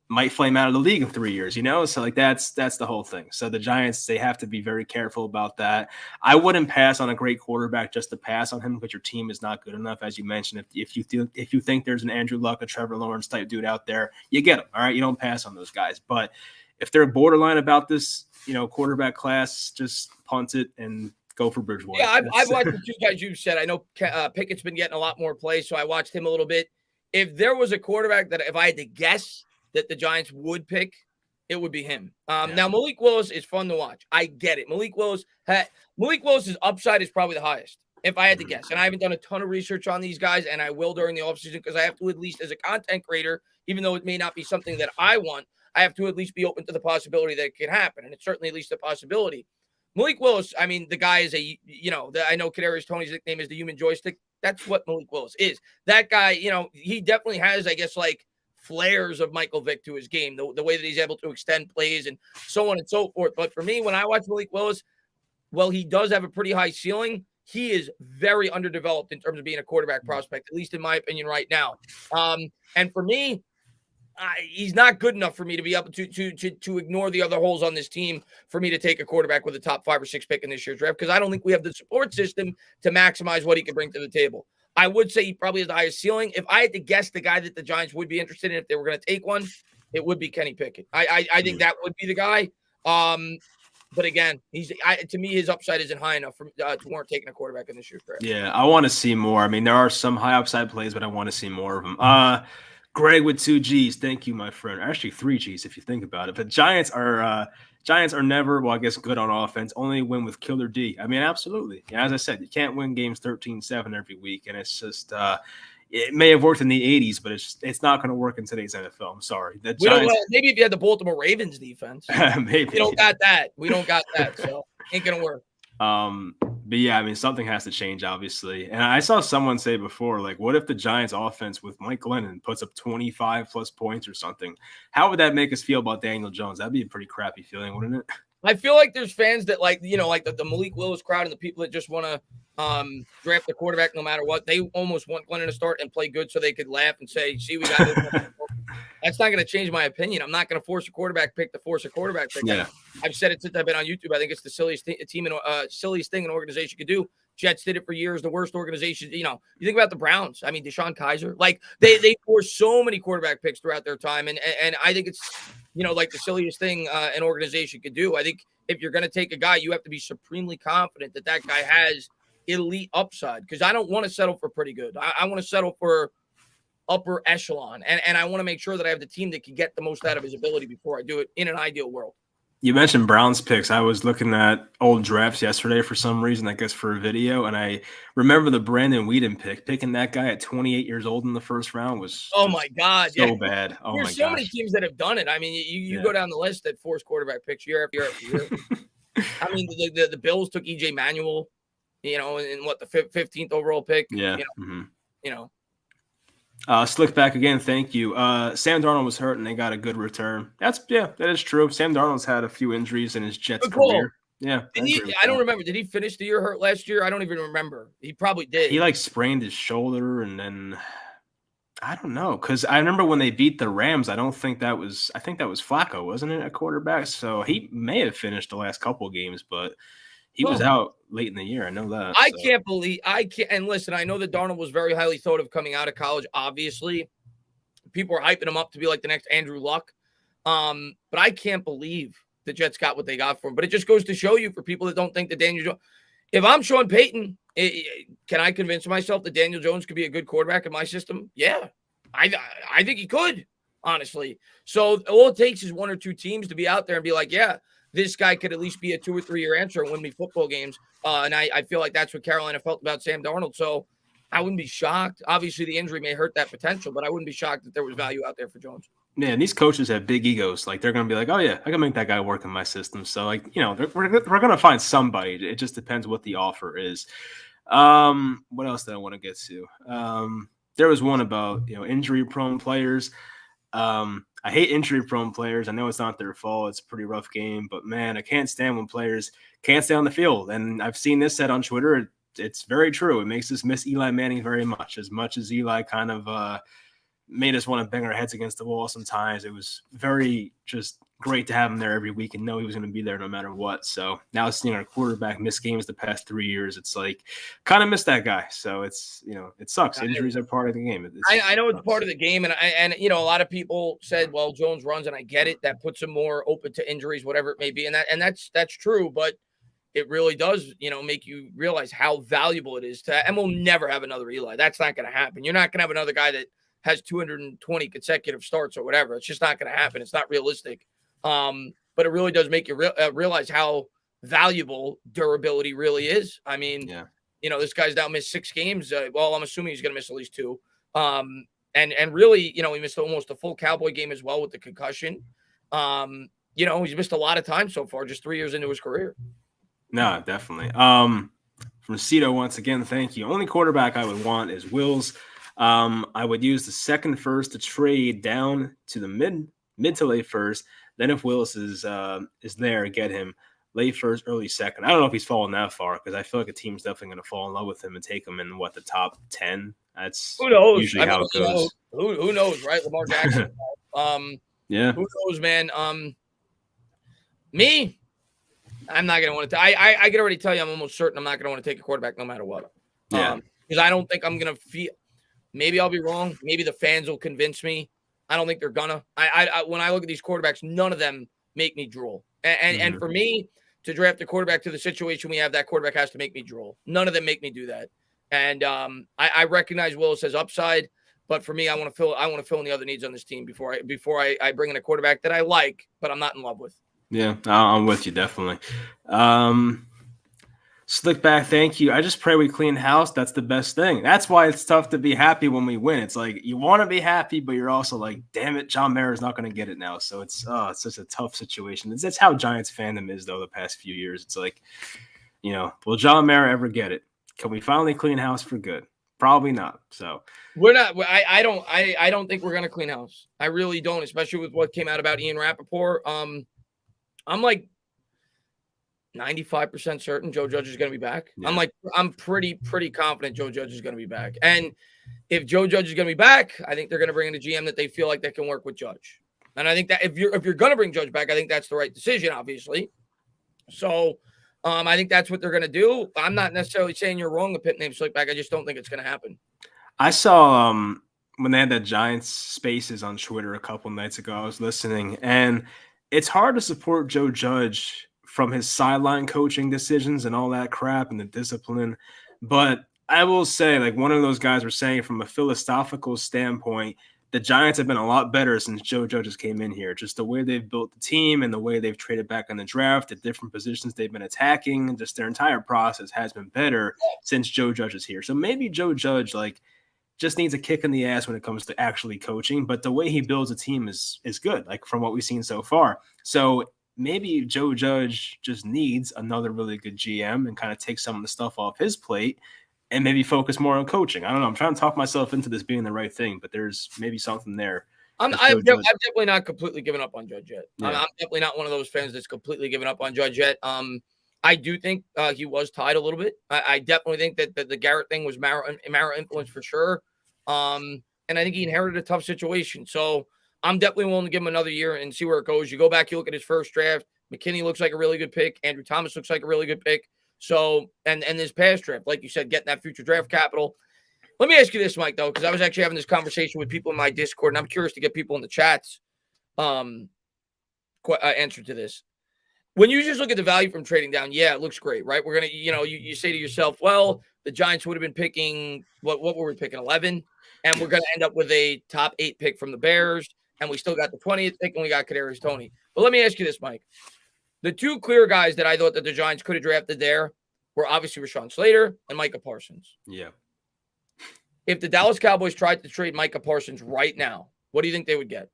might flame out of the league in 3 years, So like that's the whole thing. So the Giants, they have to be very careful about that. I wouldn't pass on a great quarterback just to pass on him because your team is not good enough. As you mentioned, if you think there's an Andrew Luck, a Trevor Lawrence type dude out there, you get him. All right, you don't pass on those guys. But if they're borderline about this, quarterback class, just punt it and go for Bridgewater. Yeah, I've watched the 2 guys you said. I know Pickett's been getting a lot more plays, so I watched him a little bit. If there was a quarterback that if I had to guess that the Giants would pick, it would be him. Now, Malik Willis is fun to watch. I get it. Malik Willis's upside is probably the highest, if I had to guess. And I haven't done a ton of research on these guys, and I will during the offseason because I have to, at least as a content creator, even though it may not be something that I want, I have to at least be open to the possibility that it can happen. And it's certainly at least a possibility. Malik Willis, the guy is I know Kadarius Toney's nickname is the human joystick. That's what Malik Willis is. That guy, he definitely has, I guess, like, flares of Michael Vick to his game, the way that he's able to extend plays and so on and so forth. But for me, when I watch Malik Willis, well, he does have a pretty high ceiling. He is very underdeveloped in terms of being a quarterback prospect, at least in my opinion right now. And for me, he's not good enough for me to be able to ignore the other holes on this team for me to take a quarterback with a top 5 or 6 pick in this year's draft, because I don't think we have the support system to maximize what he can bring to the table. I would say he probably has the highest ceiling. If I had to guess the guy that the Giants would be interested in if they were going to take one, it would be Kenny Pickett. I think that would be the guy. But again, to me, his upside isn't high enough to warrant taking a quarterback in this year's draft. Yeah, I want to see more. there are some high upside plays, but I want to see more of them. Greg with 2 G's. Thank you, my friend. Actually, 3 G's if you think about it. But Giants are never, well, I guess, good on offense. Only win with killer D. Absolutely. Yeah, as I said, you can't win games 13-7 every week, and it's just it may have worked in the 80s, but it's not going to work in today's NFL. I'm sorry. Maybe if you had the Baltimore Ravens defense. Maybe. We don't got that. So ain't going to work. But yeah, something has to change, obviously. And I saw someone say before, like, what if the Giants offense with Mike Glennon puts up 25 plus points or something? How would that make us feel about Daniel Jones? That'd be a pretty crappy feeling, wouldn't it? I feel like there's fans that like the Malik Willis crowd and the people that just want to draft the quarterback no matter what. They almost want Glennon to start and play good so they could laugh and say, see, we got this. That's not going to change my opinion. I'm not going to force a quarterback pick to force a quarterback pick. Yeah. I've said it since I've been on YouTube. I think it's the silliest thing an organization could do. Jets did it for years. The worst organization, you think about the Browns. I mean, Deshaun Kaiser, like they forced so many quarterback picks throughout their time. And I think it's, like the silliest thing an organization could do. I think if you're going to take a guy, you have to be supremely confident that guy has elite upside, because I don't want to settle for pretty good. I want to settle for upper echelon. And I want to make sure that I have the team that can get the most out of his ability before I do it in an ideal world. You mentioned Browns picks. I was looking at old drafts yesterday for some reason, I guess for a video, and I remember the Brandon Weeden picking that guy at 28 years old in the first round was my God, so bad. Oh There's my so gosh. many teams that have done it. I mean, you go down the list that force quarterback picks year after year after year. I mean, the Bills took EJ Manuel, in what, the 15th overall pick. Yeah. Slick back again. Thank you. Sam Darnold was hurt and they got a good return. That is true. Sam Darnold's had a few injuries in his Jets career. Yeah. I don't remember. Did he finish the year hurt last year? I don't even remember. He probably did. He sprained his shoulder, and then I don't know, because I remember when they beat the Rams. I think that was Flacco, wasn't it, a quarterback? So he may have finished the last couple of games, but he was out late in the year. I know that. I can't. And listen, I know that Darnold was very highly thought of coming out of college. Obviously, people are hyping him up to be like the next Andrew Luck. But I can't believe the Jets got what they got for him. But it just goes to show you, for people that don't think that Daniel Jones, if I'm Sean Payton, can I convince myself that Daniel Jones could be a good quarterback in my system? Yeah, I think he could, honestly. So all it takes is one or two teams to be out there and be like, yeah, this guy could at least be a 2 or 3 year answer and win me football games. And I feel like that's what Carolina felt about Sam Darnold. So I wouldn't be shocked. Obviously, the injury may hurt that potential, but I wouldn't be shocked that there was value out there for Jones. Man, these coaches have big egos. Like, they're going to be like, oh, yeah, I can make that guy work in my system. So, we're going to find somebody. It just depends what the offer is. What else did I want to get to? There was one about, injury-prone players. I hate injury-prone players. I know it's not their fault. It's a pretty rough game. But, man, I can't stand when players can't stay on the field. And I've seen this said on Twitter. It's very true. It makes us miss Eli Manning very much. As much as Eli kind of made us want to bang our heads against the wall sometimes, it was very just great to have him there every week and know he was going to be there no matter what. So now seeing our quarterback miss games the past 3 years, it's like kind of miss that guy. So it's, it sucks. Injuries are part of the game. I know it's part of the game. And a lot of people said, well, Jones runs, and I get it. That puts him more open to injuries, whatever it may be. And that's true. But it really does, make you realize how valuable it is and we'll never have another Eli. That's not going to happen. You're not going to have another guy that has 220 consecutive starts or whatever. It's just not going to happen. It's not realistic. But it really does make you realize how valuable durability really is. I mean, this guy's now missed 6 games. Well, I'm assuming he's going to miss at least 2. And really, he missed almost a full Cowboy game as well with the concussion. He's missed a lot of time so far, just 3 years into his career. No, definitely. From Cito, once again, thank you. Only quarterback I would want is Wills. I would use the second first to trade down to the mid to late first. Then if Willis is there, get him late first, early second. I don't know if he's fallen that far, because I feel like a team's definitely going to fall in love with him and take him in the top 10. That's who knows? Usually how it goes. Who knows, right? Lamar Jackson. Yeah. Who knows, man? Me, I'm not going to want to. I can already tell you, I'm almost certain I'm not going to want to take a quarterback no matter what. Yeah. Because I don't think I'm going to feel. Maybe I'll be wrong. Maybe the fans will convince me. I don't think they're gonna. I when I look at these quarterbacks, none of them make me drool. And for me to draft a quarterback to the situation we have, that quarterback has to make me drool. None of them make me do that. And I recognize Willis has upside, but for me, I want to fill in the other needs on this team before I bring in a quarterback that I like, but I'm not in love with. Yeah, I'm with you definitely. Slickback, thank you. I just pray we clean house. That's the best thing. That's why it's tough to be happy when we win. It's like you want to be happy, but you're also like, damn it, John Mara is not going to get it now. So it's such a tough situation. That's how Giants fandom is, though, the past few years. It's like, will John Mara ever get it? Can we finally clean house for good? Probably not. So we're not. I don't think we're going to clean house. I really don't, especially with what came out about Ian Rappaport. I'm like 95% certain Joe Judge is going to be back. Yeah. I'm pretty confident Joe Judge is going to be back. And if Joe Judge is going to be back, I think they're going to bring in a GM that they feel like that can work with Judge. And I think that if you're going to bring Judge back, I think that's the right decision, obviously. So I think that's what they're going to do. I'm not necessarily saying you're wrong with Pitt name Slick back. I just don't think it's going to happen. I saw when they had that Giants Spaces on Twitter a couple nights ago, I was listening, and it's hard to support Joe Judge from his sideline coaching decisions and all that crap and the discipline. But I will say, like one of those guys were saying from a philosophical standpoint, the Giants have been a lot better since Joe Judge has came in here. Just the way they've built the team and the way they've traded back in the draft, the different positions they've been attacking, just their entire process has been better since Joe Judge is here. So maybe Joe Judge just needs a kick in the ass when it comes to actually coaching, but the way he builds a team is good, like from what we've seen so far. So maybe Joe Judge just needs another really good GM and kind of take some of the stuff off his plate and maybe focus more on coaching. I don't know. I'm trying to talk myself into this being the right thing, but there's maybe something there. I'm definitely not completely given up on Judge yet. Yeah. I'm definitely not one of those fans that's completely given up on Judge yet. I do think he was tied a little bit. I definitely think that the Garrett thing was Mara influence for sure. And I think he inherited a tough situation. So I'm definitely willing to give him another year and see where it goes. You go back, you look at his first draft. McKinney looks like a really good pick. Andrew Thomas looks like a really good pick. So, and this past draft, like you said, getting that future draft capital. Let me ask you this, Mike, though, because I was actually having this conversation with people in my Discord, and I'm curious to get people in the chats answer to this. When you just look at the value from trading down, yeah, it looks great, right? We're going to, you say to yourself, well, the Giants would have been picking, what were we picking, 11? And we're going to end up with a top 8 pick from the Bears, and we still got the 20th pick, and we got Kadarius Toney. But let me ask you this, Mike. The two clear guys that I thought that the Giants could have drafted there were obviously Rashawn Slater and Micah Parsons. Yeah. If the Dallas Cowboys tried to trade Micah Parsons right now, what do you think they would get?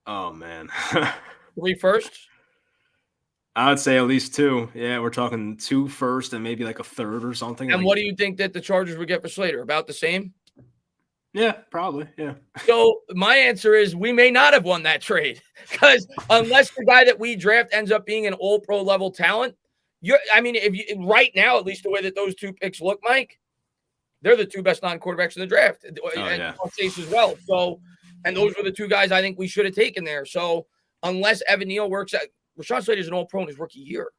Oh, man. 3 firsts? I would say at least 2. Yeah, we're talking 2 first and maybe like a third or something. And what do you think that the Chargers would get for Slater? About the same? Yeah, probably. Yeah. So my answer is we may not have won that trade because unless the guy that we draft ends up being an all-pro level talent, right now, at least the way that those 2 picks look, Mike, they're the 2 best non-quarterbacks in the draft. And Chase as well. So, and those were the 2 guys I think we should have taken there. So unless Evan Neal works out, Rashawn Slater is an all-pro in his rookie year.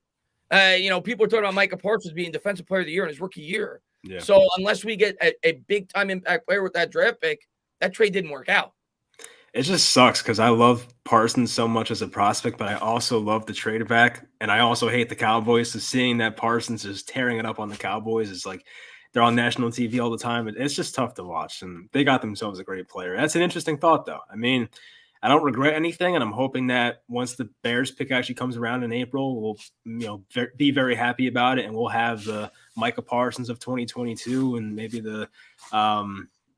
People are talking about Micah Parsons being Defensive Player of the Year in his rookie year. Yeah. So unless we get a big-time impact player with that draft pick, that trade didn't work out. It just sucks because I love Parsons so much as a prospect, but I also love the trade back, and I also hate the Cowboys. So seeing that Parsons is tearing it up on the Cowboys is like they're on national TV all the time. It's just tough to watch, and they got themselves a great player. That's an interesting thought, though. I mean, I don't regret anything, and I'm hoping that once the Bears pick actually comes around in April, we'll be very happy about it, and we'll have the Micah Parsons of 2022 and maybe the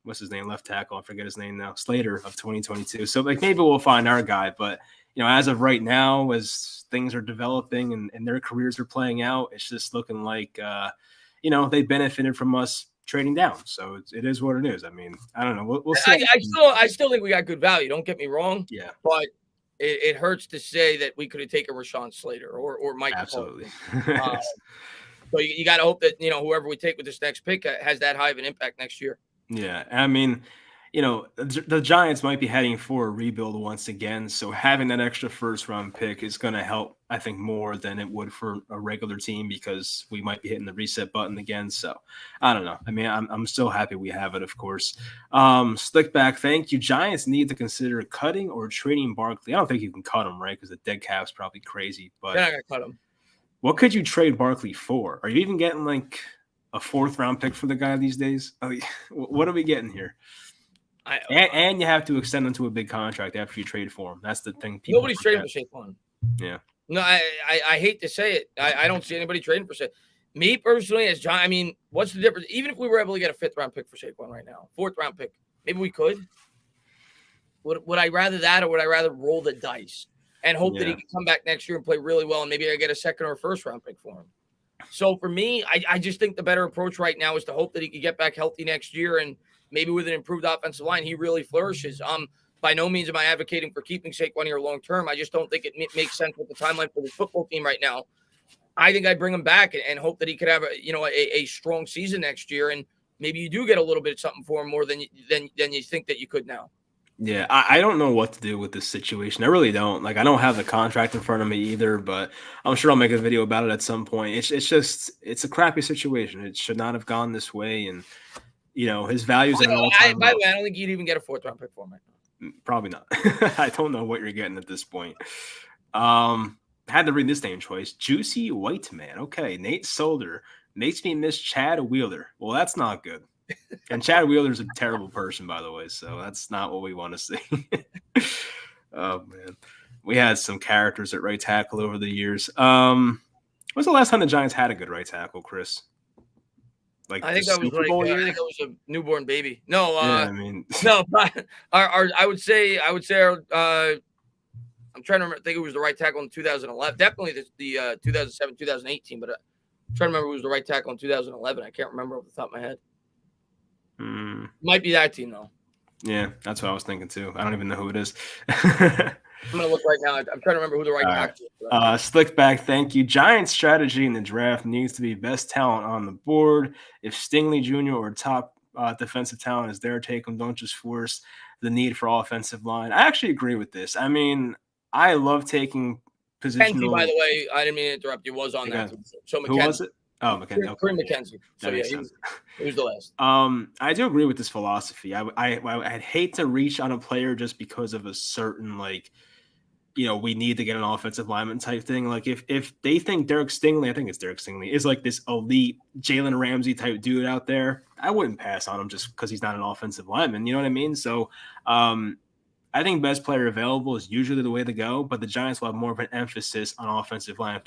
what's his name, left tackle, I forget his name now, Slater of 2022. So maybe we'll find our guy, but as of right now, as things are developing and their careers are playing out, it's just looking like they benefited from us trading down. So it is what it is. I mean, I don't know. We'll see. I still think we got good value. Don't get me wrong. Yeah. But it hurts to say that we could have taken Rashawn Slater or Mike. Absolutely. So you got to hope that, whoever we take with this next pick has that high of an impact next year. Yeah. I mean, the Giants might be heading for a rebuild once again. So having that extra first-round pick is going to help, I think, more than it would for a regular team because we might be hitting the reset button again. So I don't know. I mean, I'm still happy we have it, of course. Slickback, thank you. Giants need to consider cutting or trading Barkley. I don't think you can cut him, right? Because the dead cap's probably crazy. But they're not going to cut him. What could you trade Barkley for? Are you even getting like a 4th-round pick for the guy these days? I mean, what are we getting here? And you have to extend him to a big contract after you trade for him. That's the thing. Nobody's trading for Saquon. Yeah. No, I hate to say it. I don't see anybody trading for Saquon. Me personally, as John, I mean, what's the difference? Even if we were able to get a 5th-round pick for Saquon right now, 4th-round pick, maybe we could. Would I rather that, or would I rather roll the dice and hope that he can come back next year and play really well, and maybe I get a 2nd or 1st-round pick for him? So for me, I just think the better approach right now is to hope that he could get back healthy next year, and maybe with an improved offensive line, he really flourishes. By no means am I advocating for keeping Saquon here long term. I just don't think it makes sense with the timeline for the football team right now I think I'd bring him back and hope that he could have a strong season next year, and maybe you do get a little bit of something for him more than you think that you could now. Yeah, I don't know what to do with this situation. I really don't. Like, I don't have the contract in front of me either, but I'm sure I'll make a video about it at some point. It's a crappy situation. It should not have gone this way, and his values at an all-time By the low. way, I don't think you'd even get a 4th-round pick for him right now. Probably not. I don't know what you're getting at this point. Had to read this name choice. Juicy White Man. Okay, Nate Solder makes me miss Chad Wheeler. Well, that's not good. And Chad Wheeler's a terrible person, by the way, so that's not what we want to see. Oh man, we had some characters at right tackle over the years. When was the last time the Giants had a good right tackle, Chris? Like I think I was a newborn baby. No, yeah, I mean, no, but I would say I'm trying to remember. I think it was the right tackle in 2011. Definitely the 2007, 2018. But I'm trying to remember who was the right tackle in 2011. I can't remember off the top of my head. Might be that team though. Yeah, that's what I was thinking too. I don't even know who it is. I'm gonna look right now. I'm trying to remember who the right tackle is. Slickback, thank you. Giants strategy in the draft needs to be best talent on the board. If Stingley Jr. or top defensive talent is there, take them. Don't just force the need for offensive line. I actually agree with this. I mean, I love taking positional. Kenzie, by the way, I didn't mean to interrupt you. Was on that team. So who was it? Oh, McKenzie. Okay. Kareem McKenzie. So yeah, he was the last. I do agree with this philosophy. I'd hate to reach on a player just because of a certain we need to get an offensive lineman type thing. Like if they think Derek Stingley, I think it's Derek Stingley, is like this elite Jalen Ramsey type dude out there, I wouldn't pass on him just because he's not an offensive lineman. You know what I mean? So I think best player available is usually the way to go, but the Giants will have more of an emphasis on offensive line. If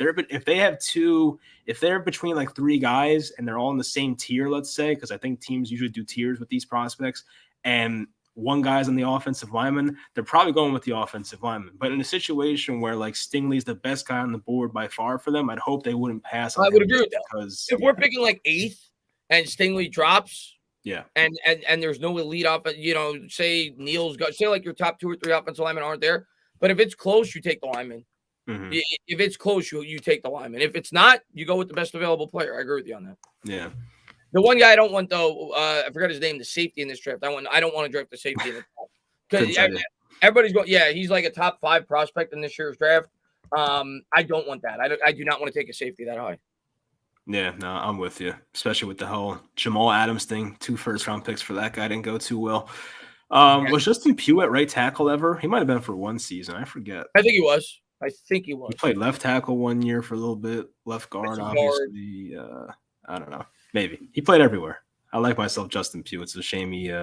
they're between like 3 guys and they're all in the same tier, let's say, because I think teams usually do tiers with these prospects, and one guy's on the offensive lineman, they're probably going with the offensive lineman. But in a situation where like Stingley's the best guy on the board by far for them, I'd hope they wouldn't pass on him. I would agree with that. Because if we're picking like 8th and Stingley drops, yeah, and there's no elite offense, say Neal's got, say like your top 2 or 3 offensive linemen aren't there, but if it's close, you take the lineman. Mm-hmm. If it's close, you take the lineman. If it's not, you go with the best available player. I agree with you on that. Yeah. The one guy I don't want though, I forgot his name, the safety in this draft. I don't want to draft the safety in the top because everybody's going. Yeah, he's like a top 5 prospect in this year's draft. I don't want that. I do not want to take a safety that high. Yeah, no, I'm with you, especially with the whole Jamal Adams thing. 2 first-round picks for that guy didn't go too well. Was Justin Pugh at right tackle ever? He might have been for 1 season. I forget. I think he was. He played left tackle 1 year for a little bit. Left guard, obviously. I don't know. Maybe. He played everywhere. I like myself Justin Pugh. It's a shame he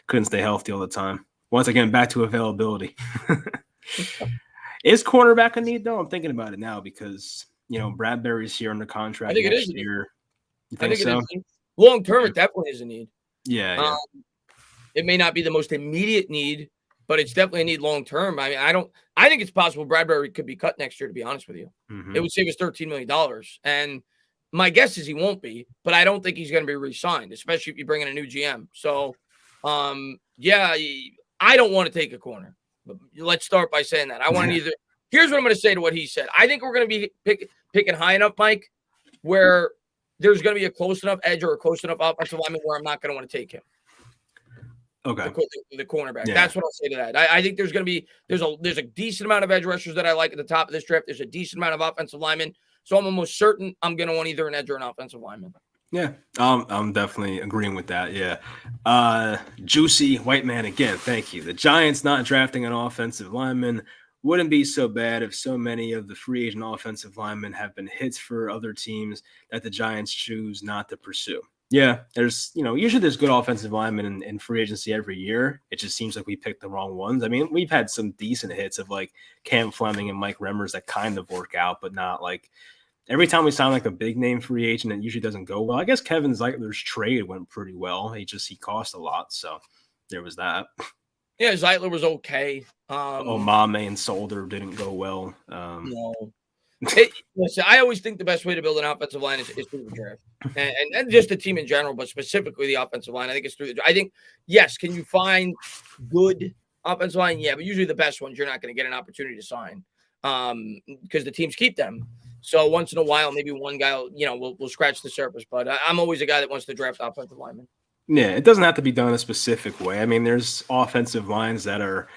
couldn't stay healthy all the time. Once again, back to availability. Is cornerback a need, though? I'm thinking about it now because – Bradbury's here under contract next year. You think so? Long term, it definitely is a need. Yeah. It may not be the most immediate need, but it's definitely a need long term. I mean, I think it's possible Bradbury could be cut next year, to be honest with you. Mm-hmm. It would save us $13 million. And my guess is he won't be, but I don't think he's going to be re-signed, especially if you bring in a new GM. So, I don't want to take a corner. But let's start by saying that. I want to either. Here's what I'm going to say to what he said. I think we're going to be picking high enough, Mike, where there's going to be a close enough edge or a close enough offensive lineman where I'm not going to want to take him. Okay. The cornerback. Yeah. That's what I'll say to that. I think there's going to be there's a decent amount of edge rushers that I like at the top of this draft. There's a decent amount of offensive linemen. So I'm almost certain I'm going to want either an edge or an offensive lineman. Yeah, I'm definitely agreeing with that. Yeah. Juicy White Man again. Thank you. The Giants not drafting an offensive lineman wouldn't be so bad if so many of the free agent offensive linemen have been hits for other teams that the Giants choose not to pursue. Yeah, there's, usually there's good offensive linemen in free agency every year. It just seems like we picked the wrong ones. I mean, we've had some decent hits of like Cam Fleming and Mike Remmers that kind of work out, but not like every time we sign like a big name free agent, it usually doesn't go well. I guess Kevin Zeitler's trade went pretty well. He cost a lot. So there was that. Yeah, Zeitler was okay. Mame and Solder didn't go well. No. Listen, I always think the best way to build an offensive line is through the draft. And just the team in general, but specifically the offensive line. I think it's through the draft. I think, yes, can you find good offensive line? Yeah, but usually the best ones you're not going to get an opportunity to sign because the teams keep them. So once in a while, maybe one guy, will scratch the surface. But I'm always a guy that wants to draft offensive linemen. Yeah, it doesn't have to be done a specific way. I mean, there's offensive lines that are,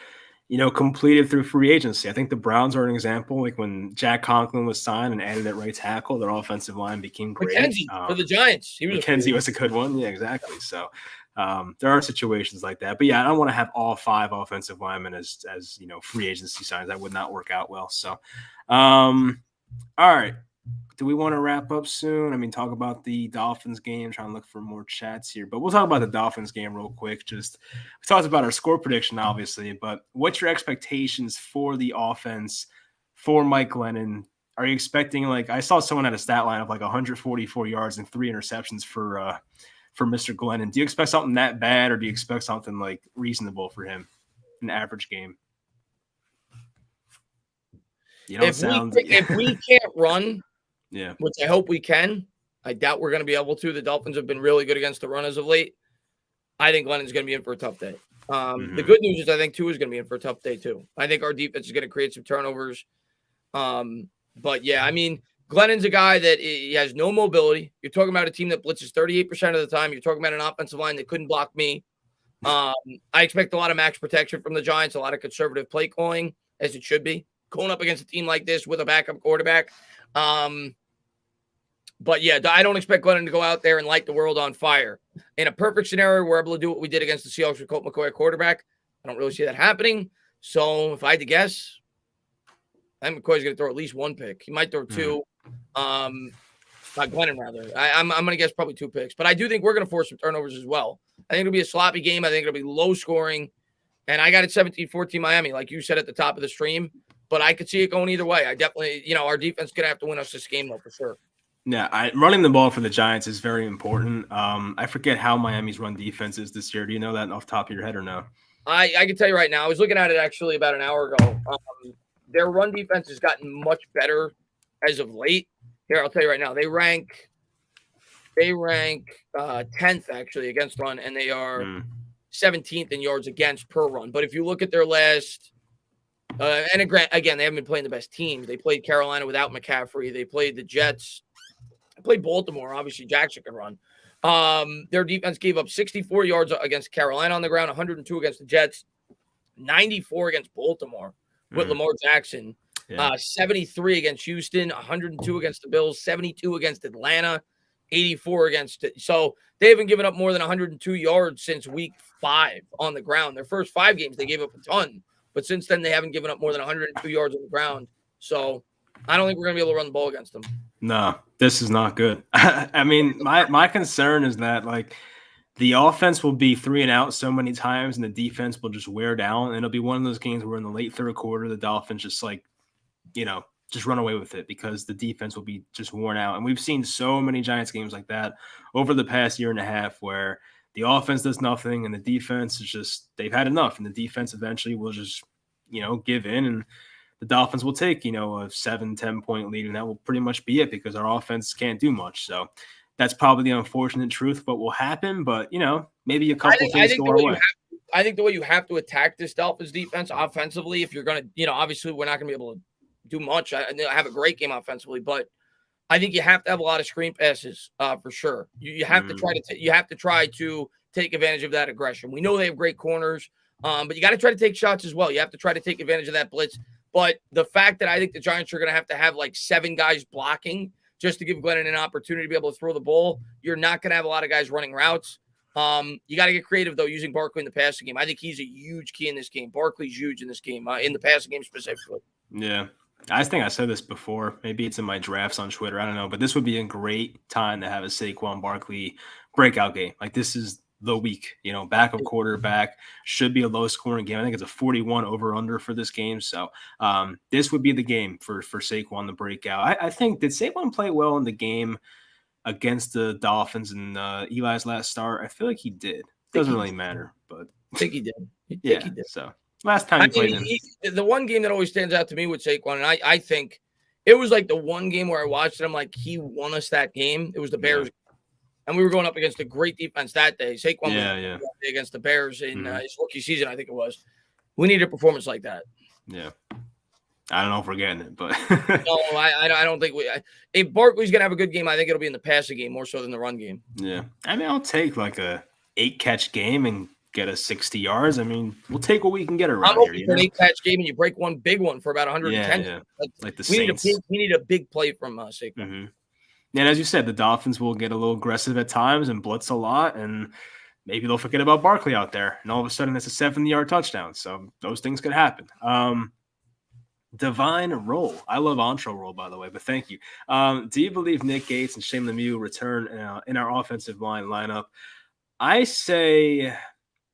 completed through free agency. I think the Browns are an example. Like when Jack Conklin was signed and added at right tackle, their offensive line became great. McKenzie for the Giants. McKenzie was a good one. Yeah, exactly. So there are situations like that. But yeah, I don't want to have all 5 offensive linemen as free agency signs. That would not work out well. So, all right. Do we want to wrap up soon? I mean, talk about the Dolphins game, trying to look for more chats here, but we'll talk about the Dolphins game real quick. We talked about our score prediction, obviously, but what's your expectations for the offense for Mike Glennon? Are you expecting, I saw someone had a stat line of 144 yards and 3 interceptions for Mr. Glennon. Do you expect something that bad, or do you expect something reasonable for him, an average game? If we can't run, yeah, which I hope we can. I doubt we're going to be able to. The Dolphins have been really good against the run as of late. I think Glennon's going to be in for a tough day. The good news is I think Tua is going to be in for a tough day too. I think our defense is going to create some turnovers. But yeah, I mean, Glennon's a guy that he has no mobility. You're talking about a team that blitzes 38% of the time. You're talking about an offensive line that couldn't block me. I expect a lot of max protection from the Giants, a lot of conservative play calling, as it should be. Going up against a team like this with a backup quarterback. But yeah, I don't expect Glennon to go out there and light the world on fire. In a perfect scenario, we're able to do what we did against the Seahawks with Colt McCoy at quarterback. I don't really see that happening. So if I had to guess, I think McCoy's going to throw at least 1 pick. He might throw 2. Not Glennon, rather. I'm going to guess probably 2 picks. But I do think we're going to force some turnovers as well. I think it'll be a sloppy game. I think it'll be low scoring. And I got it 17-14 Miami, like you said at the top of the stream. But I could see it going either way. I definitely, our defense is going to have to win us this game, though, for sure. Yeah, running the ball for the Giants is very important. I forget how Miami's run defense is this year. Do you know that off the top of your head or no? I can tell you right now. I was looking at it actually about an hour ago. Their run defense has gotten much better as of late. Here, I'll tell you right now. They rank 10th actually against run, and they are 17th in yards against per run. But if you look at their last and again, they haven't been playing the best teams. They played Carolina without McCaffrey. They played the Jets. They played Baltimore. Obviously, Jackson can run. Their defense gave up 64 yards against Carolina on the ground, 102 against the Jets, 94 against Baltimore with Lamar Jackson, 73 against Houston, 102 against the Bills, 72 against Atlanta, 84 against – so they haven't given up more than 102 yards since week 5 on the ground. Their first 5 games, they gave up a ton. But since then, they haven't given up more than 102 yards on the ground. So I don't think we're going to be able to run the ball against them. No, this is not good. I mean, my concern is that, the offense will be 3 and out so many times, and the defense will just wear down. And it'll be one of those games where in the late third quarter, the Dolphins just, just run away with it because the defense will be just worn out. And we've seen so many Giants games like that over the past year and a half where – the offense does nothing, and the defense is just – they've had enough, and the defense eventually will just, give in, and the Dolphins will take, a 7-10-point lead, and that will pretty much be it because our offense can't do much. So that's probably the unfortunate truth of what will happen, but, maybe a couple things go our way. I think the way you have to attack this Dolphins defense offensively, if you're going to – obviously we're not going to be able to do much. I have a great game offensively, but – I think you have to have a lot of screen passes for sure. You have to try to take advantage of that aggression. We know they have great corners, but you got to try to take shots as well. You have to try to take advantage of that blitz. But the fact that I think the Giants are going to have 7 guys blocking just to give Glennon an opportunity to be able to throw the ball, you're not going to have a lot of guys running routes. You got to get creative though using Barkley in the passing game. I think he's a huge key in this game. Barkley's huge in this game, in the passing game specifically. Yeah. I think I said this before. Maybe it's in my drafts on Twitter. I don't know. But this would be a great time to have a Saquon Barkley breakout game. This is the week. Backup quarterback. Should be a low-scoring game. I think it's a 41 over-under for this game. So this would be the game for Saquon to break out. I think, did Saquon play well in the game against the Dolphins in Eli's last start? I feel like he did. Doesn't really matter. But I think he did. He did. So. Last time he played the one game that always stands out to me with Saquon, and I think it was the one game where I watched it, I'm like, he won us that game. It was the Bears. And we were going up against a great defense that day. Saquon was against the Bears in his rookie season, I think it was. We need a performance like that. Yeah. I don't know if we're getting it, but No, I don't think if Barkley's gonna have a good game, I think it'll be in the passing game more so than the run game. yeah. I mean, I'll take like a 8-catch game and get us 60 yards. I mean, we'll take what we can get I'm around here, hoping for an 8-catch game and you break one big one for about 110. Yeah. Like the We Saints. need a big play from Saquon. Mm-hmm. And as you said, the Dolphins will get a little aggressive at times and blitz a lot, and maybe they'll forget about Barkley out there, and all of a sudden it's a 70-yard touchdown. So those things could happen. Divine Roll. I love Entre Roll, by the way, but thank you. Do you believe Nick Gates and Shane Lemieux return in our offensive line lineup? I say I'm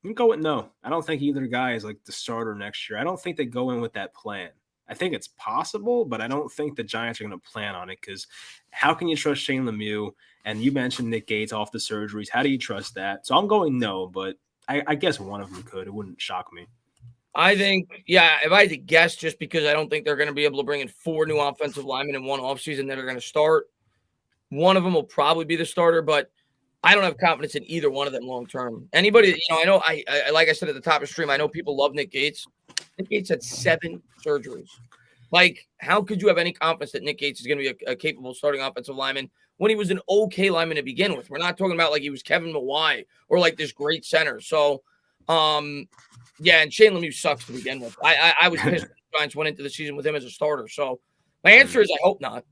gonna go with no. I don't think either guy is like the starter next year. I don't think they go in with that plan. I think it's possible, but I don't think the Giants are going to plan on it because how can you trust Shane Lemieux? And you mentioned Nick Gates off the surgeries. How do you trust that? So I'm going no, but I guess one of them could. It wouldn't shock me. I think, yeah, if I had to guess, just because I don't think they're going to be able to bring in 4 new offensive linemen in one offseason that are going to start, one of them will probably be the starter, but I don't have confidence in either one of them long term. Anybody, I know, I like I said at the top of the stream, I know people love Nick Gates. Nick Gates had 7 surgeries. Like, how could you have any confidence that Nick Gates is going to be a capable starting offensive lineman when he was an okay lineman to begin with? We're not talking about like he was Kevin Mawai or like this great center. So, yeah, and Shane Lemieux sucks to begin with. I was pissed the Giants went into the season with him as a starter. So, my answer is I hope not.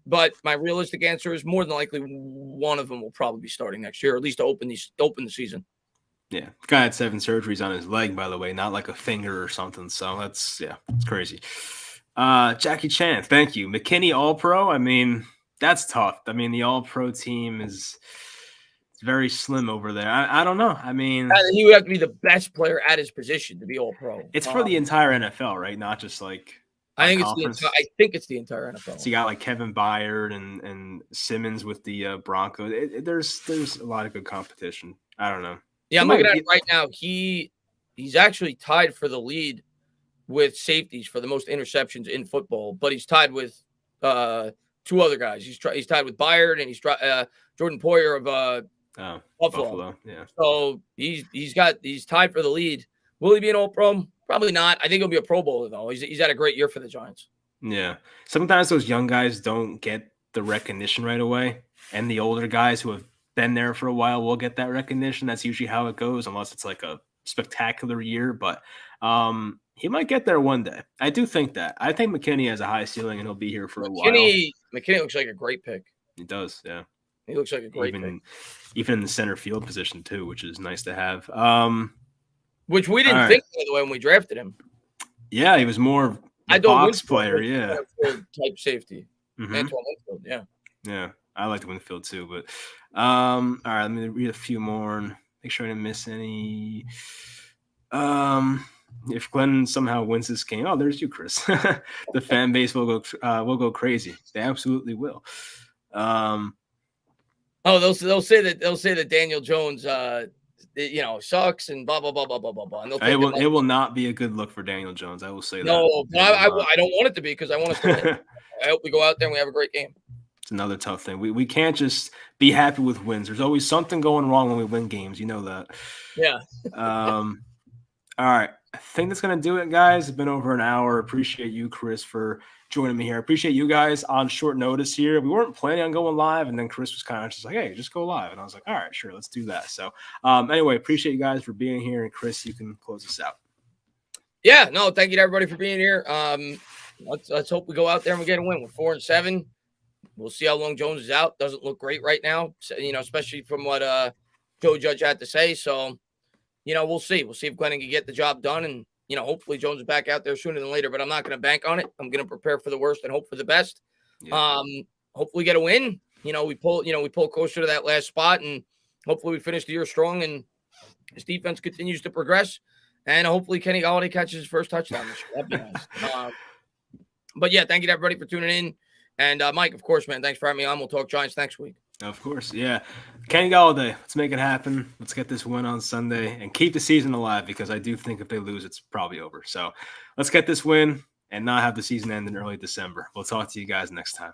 But my realistic answer is more than likely one of them will probably be starting next year, or at least to open the season. Yeah, the guy had 7 surgeries on his leg, by the way, not like a finger or something. So it's crazy. Jackie Chan, thank you. McKinney All-Pro. I mean, that's tough. I mean, the All-Pro team is very slim over there. I don't know. I mean, he would have to be the best player at his position to be All-Pro. It's for the entire NFL, right? Not just like. I think it's the entire NFL. So you got like Kevin Byard and Simmons with the Broncos. There's a lot of good competition. I don't know. Yeah, I'm looking at it right now. He's actually tied for the lead with safeties for the most interceptions in football, but he's tied with 2 other guys. He's tied with Byard and he's Jordan Poyer of Buffalo. Yeah. So he's tied for the lead. Will he be an All-Pro? Probably not. I think he'll be a Pro Bowler though. He's had a great year for the Giants. Yeah. Sometimes those young guys don't get the recognition right away, and the older guys who have been there for a while will get that recognition. That's usually how it goes, unless it's like a spectacular year. But he might get there one day. I do think that. I think McKinney has a high ceiling, and he'll be here for a while. McKinney looks like a great pick. He does, yeah. He looks like a great pick. Even in the center field position too, which is nice to have. Which we didn't think, by the way, when we drafted him. Yeah, he was more a box player, yeah. Type safety. Mm-hmm. Antoine Winfield, yeah. Yeah, I liked Winfield too, but all right, let me read a few more and make sure I didn't miss any. If Glenn somehow wins this game, oh, there's you, Chris. The fan base will go crazy. They absolutely will. They'll say that Daniel Jones sucks and blah blah blah blah blah blah blah. And it will not be a good look for Daniel Jones. I will say that. No, but I don't want it to be because I want us to win. I hope we go out there and we have a great game. It's another tough thing. We can't just be happy with wins. There's always something going wrong when we win games. You know that. Yeah. All right. I think that's going to do it, guys. It's been over an hour. Appreciate you, Chris, for joining me here. Appreciate you guys on short notice here. We weren't planning on going live, and then Chris was kind of just like, hey, just go live. And I was like, all right, sure, let's do that. So anyway, appreciate you guys for being here. And Chris, you can close us out. Yeah, no, thank you to everybody for being here. Let's hope we go out there and we get a win. We're 4-7. We'll see how long Jones is out. Doesn't look great right now, especially from what Joe Judge had to say. So, we'll see. We'll see if Glennon can get the job done. And, hopefully Jones is back out there sooner than later. But I'm not going to bank on it. I'm going to prepare for the worst and hope for the best. Yeah. Hopefully get a win. We pull closer to that last spot. And hopefully we finish the year strong and his defense continues to progress. And hopefully Kenny Golladay catches his first touchdown this year. That'd be nice. But, yeah, thank you to everybody for tuning in. And, Mike, of course, man, thanks for having me on. We'll talk Giants next week. Of course, yeah. Kenny Golladay, let's make it happen. Let's get this win on Sunday and keep the season alive because I do think if they lose, it's probably over. So let's get this win and not have the season end in early December. We'll talk to you guys next time.